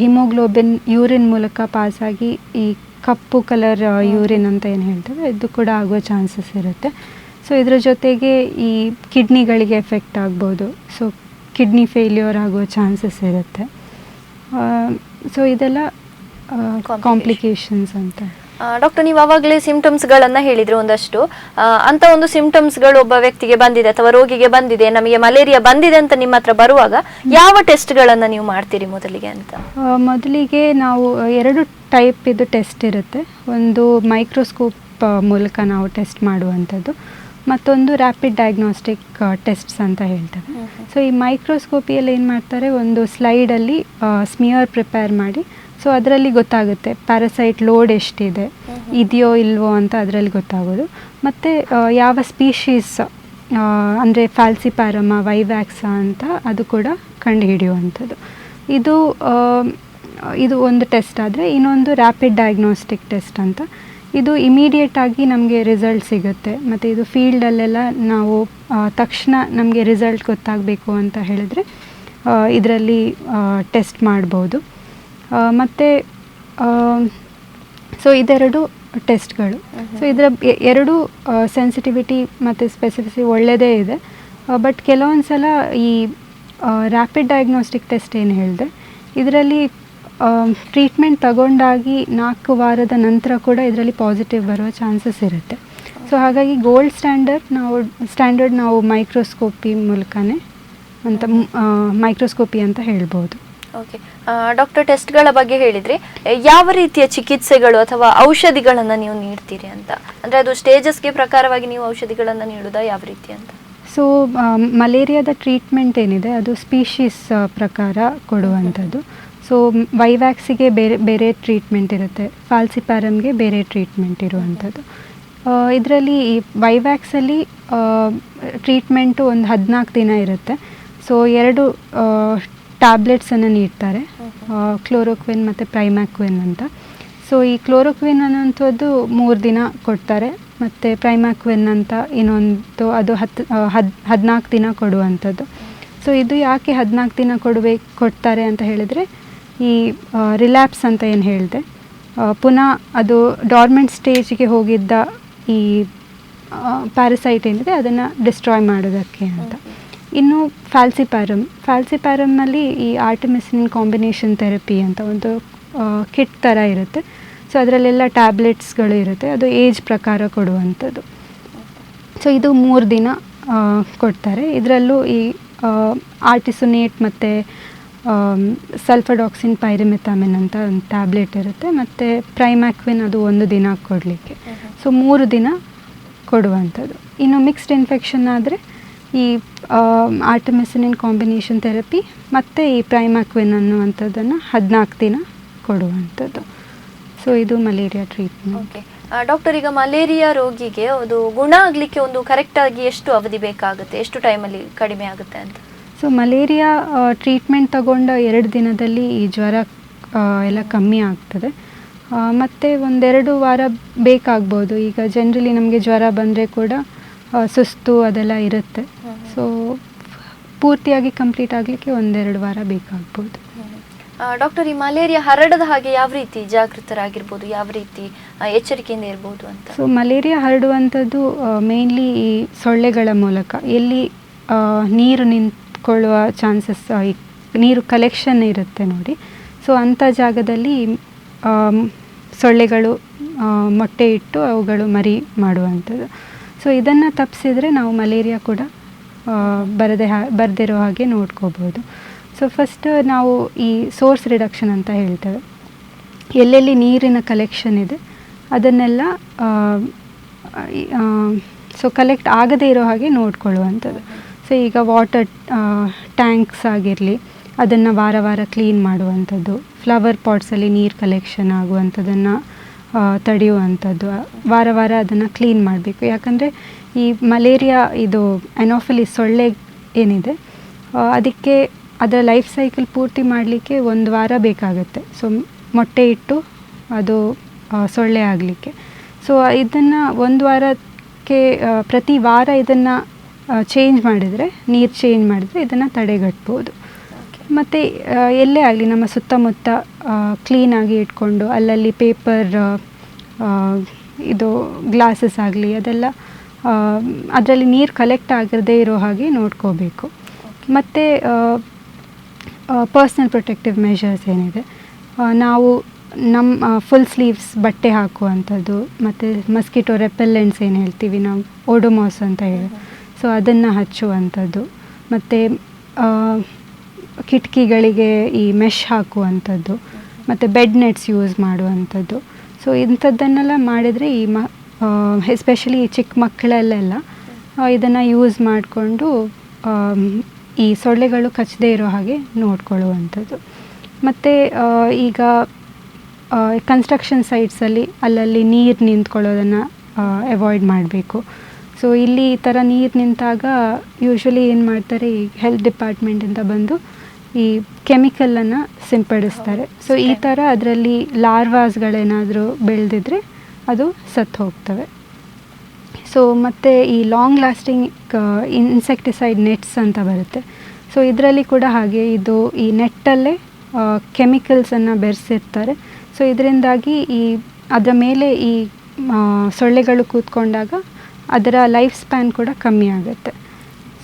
ಹಿಮೋಗ್ಲೋಬಿನ್ ಯೂರಿನ್ ಮೂಲಕ ಪಾಸಾಗಿ ಈ ಕಪ್ಪು ಕಲರ್ ಯೂರಿನ್ ಅಂತ ಏನು ಹೇಳ್ತೇವೆ ಇದು ಕೂಡ ಆಗುವ ಚಾನ್ಸಸ್ ಇರುತ್ತೆ. ಸೊ ಇದರ ಜೊತೆಗೆ ಈ ಕಿಡ್ನಿಗಳಿಗೆ ಎಫೆಕ್ಟ್ ಆಗ್ಬೋದು. ಸೊ ಕಿಡ್ನಿ ಫೇಲ್ಯೂರ್ ಆಗುವ ಚಾನ್ಸಸ್ ಇರುತ್ತೆ. ಸೊ ಇದೆಲ್ಲ ಕಾಂಪ್ಲಿಕೇಶನ್ಸ್ ಅಂತ. ಡಾಕ್ಟರ್, ನೀವು ಆವಾಗಲೇ ಸಿಂಪ್ಟಮ್ಸ್ಗಳನ್ನು ಹೇಳಿದರೆ ಒಂದಷ್ಟು, ಅಂಥ ಒಂದು ಸಿಂಪ್ಟಮ್ಸ್ಗಳು ಒಬ್ಬ ವ್ಯಕ್ತಿಗೆ ಬಂದಿದೆ ಅಥವಾ ರೋಗಿಗೆ ಬಂದಿದೆ, ನಮಗೆ ಮಲೇರಿಯಾ ಬಂದಿದೆ ಅಂತ ನಿಮ್ಮ ಹತ್ರ ಬರುವಾಗ ಯಾವ ಟೆಸ್ಟ್ಗಳನ್ನು ನೀವು ಮಾಡ್ತೀರಿ ಮೊದಲಿಗೆ ಅಂತ? ಮೊದಲಿಗೆ ನಾವು 2 ಟೈಪ್ ಇದು ಟೆಸ್ಟ್ ಇರುತ್ತೆ. ಒಂದು ಮೈಕ್ರೋಸ್ಕೋಪ್ ಮೂಲಕ ನಾವು ಟೆಸ್ಟ್ ಮಾಡುವಂಥದ್ದು, ಮತ್ತೊಂದು ರ್ಯಾಪಿಡ್ ಡಯಾಗ್ನೋಸ್ಟಿಕ್ ಟೆಸ್ಟ್ಸ್ ಅಂತ ಹೇಳ್ತೇವೆ. ಸೊ ಈ ಮೈಕ್ರೋಸ್ಕೋಪಿಯಲ್ಲಿ ಏನು ಮಾಡ್ತಾರೆ, ಒಂದು ಸ್ಲೈಡಲ್ಲಿ ಸ್ಮಿಯರ್ ಪ್ರಿಪೇರ್ ಮಾಡಿ, ಸೊ ಅದರಲ್ಲಿ ಗೊತ್ತಾಗುತ್ತೆ ಪ್ಯಾರಸೈಟ್ ಲೋಡ್ ಎಷ್ಟಿದೆ, ಇದೆಯೋ ಇಲ್ವೋ ಅಂತ ಅದರಲ್ಲಿ ಗೊತ್ತಾಗೋದು. ಮತ್ತು ಯಾವ ಸ್ಪೀಶೀಸ್ ಅಂದರೆ ಫ್ಯಾಲ್ಸಿಪ್ಯಾರಮ, ವೈವ್ಯಾಕ್ಸಾ ಅಂತ ಅದು ಕೂಡ ಕಂಡುಹಿಡಿಯುವಂಥದ್ದು. ಇದು ಒಂದು ಟೆಸ್ಟ್ ಆದರೆ, ಇನ್ನೊಂದು ರ್ಯಾಪಿಡ್ ಡಯಾಗ್ನೋಸ್ಟಿಕ್ ಟೆಸ್ಟ್ ಅಂತ. ಇದು ಇಮಿಡಿಯೇಟಾಗಿ ನಮಗೆ ರಿಸಲ್ಟ್ ಸಿಗುತ್ತೆ. ಮತ್ತು ಇದು ಫೀಲ್ಡಲ್ಲೆಲ್ಲ ನಾವು ತಕ್ಷಣ ನಮಗೆ ರಿಸಲ್ಟ್ ಗೊತ್ತಾಗಬೇಕು ಅಂತ ಹೇಳಿದ್ರೆ ಇದರಲ್ಲಿ ಟೆಸ್ಟ್ ಮಾಡ್ಬೋದು. ಮತ್ತು ಸೊ ಇದೆರಡು ಟೆಸ್ಟ್ಗಳು. ಸೊ ಇದರ ಎರಡು ಸೆನ್ಸಿಟಿವಿಟಿ ಮತ್ತು ಸ್ಪೆಸಿಫಿಸಿಟಿ ಒಳ್ಳೆಯದೇ ಇದೆ. ಬಟ್ ಕೆಲವೊಂದು ಸಲ ಈ ರ್ಯಾಪಿಡ್ ಡಯಾಗ್ನೋಸ್ಟಿಕ್ ಟೆಸ್ಟ್ ಏನು ಹೇಳಿದೆ, ಇದರಲ್ಲಿ ಟ್ರೀಟ್ಮೆಂಟ್ ತಗೊಂಡಾಗಿ 4 ವಾರದ ನಂತರ ಕೂಡ ಇದರಲ್ಲಿ ಪಾಸಿಟಿವ್ ಬರುವ ಚಾನ್ಸಸ್ ಇರುತ್ತೆ. ಸೊ ಹಾಗಾಗಿ ಗೋಲ್ಡ್ ಸ್ಟ್ಯಾಂಡರ್ಡ್ ನಾವು ಮೈಕ್ರೋಸ್ಕೋಪಿ ಮೂಲಕನೇ ಮೈಕ್ರೋಸ್ಕೋಪಿ ಅಂತ ಹೇಳ್ಬೋದು. ಓಕೆ ಡಾಕ್ಟರ್, ಟೆಸ್ಟ್ಗಳ ಬಗ್ಗೆ ಹೇಳಿದರೆ ಯಾವ ರೀತಿಯ ಚಿಕಿತ್ಸೆಗಳು ಅಥವಾ ಔಷಧಿಗಳನ್ನು ನೀವು ನೀಡ್ತೀರಿ ಅಂತ? ಅಂದರೆ ಅದು ಸ್ಟೇಜಸ್ಗೆ ಪ್ರಕಾರವಾಗಿ ನೀವು ಔಷಧಿಗಳನ್ನು ನೀಡೋದಾ, ಯಾವ ರೀತಿ ಅಂತ? ಸೊ ಮಲೇರಿಯಾದ ಟ್ರೀಟ್ಮೆಂಟ್ ಏನಿದೆ ಅದು ಸ್ಪೀಶೀಸ್ ಪ್ರಕಾರ ಕೊಡುವಂಥದ್ದು. ಸೊ ವೈವ್ಯಾಕ್ಸಿಗೆ ಬೇರೆ ಟ್ರೀಟ್ಮೆಂಟ್ ಇರುತ್ತೆ, ಫಾಲ್ಸಿಪ್ಯಾರಮ್ಗೆ ಬೇರೆ ಟ್ರೀಟ್ಮೆಂಟ್ ಇರುವಂಥದ್ದು. ಇದರಲ್ಲಿ ಈ ವೈವ್ಯಾಕ್ಸಲ್ಲಿ ಟ್ರೀಟ್ಮೆಂಟು ಒಂದು 14 ದಿನ ಇರುತ್ತೆ. ಸೊ 2 ಟ್ಯಾಬ್ಲೆಟ್ಸನ್ನು ನೀಡ್ತಾರೆ, ಕ್ಲೋರೋಕ್ವಿನ್ ಮತ್ತು ಪ್ರೈಮ್ಯಾಕ್ವಿನ್ ಅಂತ. ಸೊ ಈ ಕ್ಲೋರೋಕ್ವಿನ್ ಅನ್ನೋಂಥದ್ದು 3 ದಿನ ಕೊಡ್ತಾರೆ, ಮತ್ತು ಪ್ರೈಮ್ಯಾಕ್ವಿನ್ ಅಂತ ಇನ್ನೊಂದು ಅದು 14 ದಿನ ಕೊಡುವಂಥದ್ದು. ಸೊ ಇದು ಯಾಕೆ 14 ದಿನ ಕೊಡ್ತಾರೆ ಅಂತ ಹೇಳಿದರೆ, ಈ ರಿಲ್ಯಾಪ್ಸ್ ಅಂತ ಏನು ಹೇಳಿದೆ, ಪುನಃ ಅದು ಡಾರ್ಮೆಂಟ್ ಸ್ಟೇಜ್ಗೆ ಹೋಗಿದ್ದ ಈ ಪ್ಯಾರಸೈಟ್ ಏನಿದೆ ಅದನ್ನು ಡಿಸ್ಟ್ರಾಯ್ ಮಾಡೋದಕ್ಕೆ ಅಂತ. ಇನ್ನು ಫ್ಯಾಲ್ಸಿಪ್ಯಾರಮ್ನಲ್ಲಿ ಈ ಆರ್ಟೆಮಿಸಿನಿನ್ ಕಾಂಬಿನೇಷನ್ ಥೆರಪಿ ಅಂತ ಒಂದು ಕಿಟ್ ಥರ ಇರುತ್ತೆ. ಸೊ ಅದರಲ್ಲೆಲ್ಲ ಟ್ಯಾಬ್ಲೆಟ್ಸ್ಗಳು ಇರುತ್ತೆ, ಅದು ಏಜ್ ಪ್ರಕಾರ ಕೊಡುವಂಥದ್ದು. ಸೊ ಇದು 3 ದಿನ ಕೊಡ್ತಾರೆ. ಇದರಲ್ಲೂ ಈ ಆರ್ಟಿಸುನೇಟ್ ಮತ್ತು ಸಲ್ಫಾಡಾಕ್ಸಿನ್ ಪೈರಿಮೆಥಾಮಿನ್ ಅಂತ ಒಂದು ಟ್ಯಾಬ್ಲೆಟ್ ಇರುತ್ತೆ, ಮತ್ತು ಪ್ರೈಮ್ಯಾಕ್ವಿನ್ ಅದು 1 ದಿನ ಕೊಡಲಿಕ್ಕೆ. ಸೊ 3 ದಿನ ಕೊಡುವಂಥದ್ದು. ಇನ್ನು ಮಿಕ್ಸ್ಡ್ ಇನ್ಫೆಕ್ಷನ್ ಆದರೆ ಈ ಆರ್ಟೆಮಿಸಿನಿನ್ ಕಾಂಬಿನೇಷನ್ ಥೆರಪಿ ಮತ್ತು ಈ ಪ್ರೈಮ್ಯಾಕ್ವಿನ್ ಅನ್ನುವಂಥದ್ದನ್ನು 14 ದಿನ ಕೊಡುವಂಥದ್ದು. ಸೊ ಇದು ಮಲೇರಿಯಾ ಟ್ರೀಟ್ಮೆಂಟ್. ಓಕೆ ಡಾಕ್ಟರ್, ಈಗ ಮಲೇರಿಯಾ ರೋಗಿಗೆ ಅದು ಗುಣ ಆಗಲಿಕ್ಕೆ ಒಂದು ಕರೆಕ್ಟಾಗಿ ಎಷ್ಟು ಅವಧಿ ಬೇಕಾಗುತ್ತೆ, ಎಷ್ಟು ಟೈಮಲ್ಲಿ ಕಡಿಮೆ ಆಗುತ್ತೆ ಅಂತ? ಸೊ ಮಲೇರಿಯಾ ಟ್ರೀಟ್ಮೆಂಟ್ ತಗೊಂಡ 2 ದಿನದಲ್ಲಿ ಈ ಜ್ವರ ಎಲ್ಲ ಕಮ್ಮಿ ಆಗ್ತದೆ. ಮತ್ತು 1-2 ವಾರ ಬೇಕಾಗ್ಬೋದು. ಈಗ ಜನರಲಿ ನಮಗೆ ಜ್ವರ ಬಂದರೆ ಕೂಡ ಸುಸ್ತು ಅದೆಲ್ಲ ಇರುತ್ತೆ. ಸೊ ಪೂರ್ತಿಯಾಗಿ ಕಂಪ್ಲೀಟ್ ಆಗಲಿಕ್ಕೆ 1-2 ವಾರ ಬೇಕಾಗ್ಬೋದು. ಡಾಕ್ಟರ್, ಈ ಮಲೇರಿಯಾ ಹರಡದ ಹಾಗೆ ಯಾವ ರೀತಿ ಜಾಗೃತರಾಗಿರ್ಬೋದು, ಯಾವ ರೀತಿ ಎಚ್ಚರಿಕೆಯಿಂದ ಇರ್ಬೋದು ಅಂತ? ಸೊ ಮಲೇರಿಯಾ ಹರಡುವಂಥದ್ದು ಮೇನ್ಲಿ ಈ ಸೊಳ್ಳೆಗಳ ಮೂಲಕ. ಎಲ್ಲಿ ನೀರು ನಿಂತ್ಕೊಳ್ಳುವ ಚಾನ್ಸಸ್, ನೀರು ಕಲೆಕ್ಷನ್ ಇರುತ್ತೆ ನೋಡಿ, ಸೊ ಅಂಥ ಜಾಗದಲ್ಲಿ ಸೊಳ್ಳೆಗಳು ಮೊಟ್ಟೆ ಇಟ್ಟು ಅವುಗಳು ಮರಿ ಮಾಡುವಂಥದ್ದು. ಸೊ ಇದನ್ನು ತಪ್ಪಿಸಿದರೆ ನಾವು ಮಲೇರಿಯಾ ಕೂಡ ಬರದಿರೋ ಹಾಗೆ ನೋಡ್ಕೋಬೋದು. ಸೊ ಫಸ್ಟ್ ನಾವು ಈ ಸೋರ್ಸ್ ರಿಡಕ್ಷನ್ ಅಂತ ಹೇಳ್ತೇವೆ. ಎಲ್ಲೆಲ್ಲಿ ನೀರಿನ ಕಲೆಕ್ಷನ್ ಇದೆ ಅದನ್ನೆಲ್ಲ ಸೊ ಕಲೆಕ್ಟ್ ಆಗದೇ ಇರೋ ಹಾಗೆ ನೋಡ್ಕೊಳ್ಳುವಂಥದ್ದು. ಸೊ ಈಗ ವಾಟರ್ ಟ್ಯಾಂಕ್ಸ್ ಆಗಿರಲಿ, ಅದನ್ನು ವಾರ ವಾರ ಕ್ಲೀನ್ ಮಾಡುವಂಥದ್ದು. ಫ್ಲವರ್ ಪಾಟ್ಸಲ್ಲಿ ನೀರು ಕಲೆಕ್ಷನ್ ಆಗುವಂಥದ್ದನ್ನು ತಡೆಯುವಂಥದ್ದು, ವಾರ ವಾರ ಅದನ್ನು ಕ್ಲೀನ್ ಮಾಡಬೇಕು. ಯಾಕಂದರೆ ಈ ಮಲೇರಿಯಾ ಇದು ಅನೋಫಿಲಿಸ್ ಸೊಳ್ಳೆ ಏನಿದೆ ಅದಕ್ಕೆ ಅದರ ಲೈಫ್ ಸೈಕಲ್ ಪೂರ್ತಿ ಮಾಡಲಿಕ್ಕೆ 1 ವಾರ ಬೇಕಾಗುತ್ತೆ. ಸೊ ಮೊಟ್ಟೆ ಇಟ್ಟು ಅದು ಸೊಳ್ಳೆ ಆಗಲಿಕ್ಕೆ. ಸೊ ಇದನ್ನು 1 ವಾರಕ್ಕೆ ಪ್ರತಿ ವಾರ ಇದನ್ನು ಚೇಂಜ್ ಮಾಡಿದರೆ, ನೀರು ಚೇಂಜ್ ಮಾಡಿದರೆ ಇದನ್ನು ತಡೆಗಟ್ಬೋದು. ಮತ್ತು ಎಲ್ಲೇ ಆಗಲಿ ನಮ್ಮ ಸುತ್ತಮುತ್ತ ಕ್ಲೀನಾಗಿ ಇಟ್ಕೊಂಡು ಅಲ್ಲಲ್ಲಿ ಪೇಪರ್ ಇದು ಗ್ಲಾಸಸ್ ಆಗಲಿ ಅದೆಲ್ಲ ಅದರಲ್ಲಿ ನೀರು ಕಲೆಕ್ಟ್ ಆಗದೇ ಇರೋ ಹಾಗೆ ನೋಡ್ಕೋಬೇಕು. ಮತ್ತು ಪರ್ಸ್ನಲ್ ಪ್ರೊಟೆಕ್ಟಿವ್ ಮೆಷರ್ಸ್ ಏನಿದೆ, ನಾವು ನಮ್ಮ ಫುಲ್ ಸ್ಲೀವ್ಸ್ ಬಟ್ಟೆ ಹಾಕುವಂಥದ್ದು, ಮತ್ತು ಮಸ್ಕಿಟೋ ರೆಪೆಲ್ಲೆಂಟ್ಸ್ ಏನು ಹೇಳ್ತೀವಿ ನಾವು, ಓಡೋಮಾಸ್ ಅಂತ ಹೇಳಿ, ಸೊ ಅದನ್ನು ಹಚ್ಚುವಂಥದ್ದು. ಮತ್ತು ಕಿಟಕಿಗಳಿಗೆ ಈ ಮೆಶ್ ಹಾಕುವಂಥದ್ದು, ಮತ್ತು ಬೆಡ್ ನೆಟ್ಸ್ ಯೂಸ್ ಮಾಡುವಂಥದ್ದು. ಸೊ ಇಂಥದ್ದನ್ನೆಲ್ಲ ಮಾಡಿದರೆ ಈ ಎಸ್ಪೆಷಲಿ ಈ ಚಿಕ್ಕ ಮಕ್ಕಳಲ್ಲೆಲ್ಲ ಇದನ್ನು ಯೂಸ್ ಮಾಡಿಕೊಂಡು ಈ ಸೊಳ್ಳೆಗಳು ಕಚ್ಚದೇ ಇರೋ ಹಾಗೆ ನೋಡ್ಕೊಳ್ಳುವಂಥದ್ದು. ಮತ್ತು ಈಗ ಕನ್ಸ್ಟ್ರಕ್ಷನ್ ಸೈಟ್ಸಲ್ಲಿ ಅಲ್ಲಲ್ಲಿ ನೀರು ನಿಂತ್ಕೊಳ್ಳೋದನ್ನು ಅವಾಯ್ಡ್ ಮಾಡಬೇಕು. ಸೊ ಇಲ್ಲಿ ಈ ಥರ ನೀರು ನಿಂತಾಗ ಯೂಶ್ವಲಿ ಏನು ಮಾಡ್ತಾರೆ, ಈ ಹೆಲ್ತ್ ಡಿಪಾರ್ಟ್ಮೆಂಟಿಂದ ಬಂದು ಈ ಕೆಮಿಕಲನ್ನು ಸಿಂಪಡಿಸ್ತಾರೆ. ಸೊ ಈ ಥರ ಅದರಲ್ಲಿ ಲಾರ್ವಾಸ್ಗಳೇನಾದರೂ ಬೆಳೆದಿದ್ರೆ ಅದು ಸತ್ತು ಹೋಗ್ತವೆ. ಸೊ ಮತ್ತು ಈ ಲಾಂಗ್ ಲಾಸ್ಟಿಂಗ್ ಇನ್ಸೆಕ್ಟಿಸೈಡ್ ನೆಟ್ಸ್ ಅಂತ ಬರುತ್ತೆ. ಸೊ ಇದರಲ್ಲಿ ಕೂಡ ಹಾಗೆ ಇದು ಈ ನೆಟ್ಟಲ್ಲೇ ಕೆಮಿಕಲ್ಸನ್ನು ಬೆರೆಸಿರ್ತಾರೆ. ಸೊ ಇದರಿಂದಾಗಿ ಅದರ ಮೇಲೆ ಈ ಸೊಳ್ಳೆಗಳು ಕೂತ್ಕೊಂಡಾಗ ಅದರ ಲೈಫ್ ಸ್ಪ್ಯಾನ್ ಕೂಡ ಕಮ್ಮಿ ಆಗುತ್ತೆ.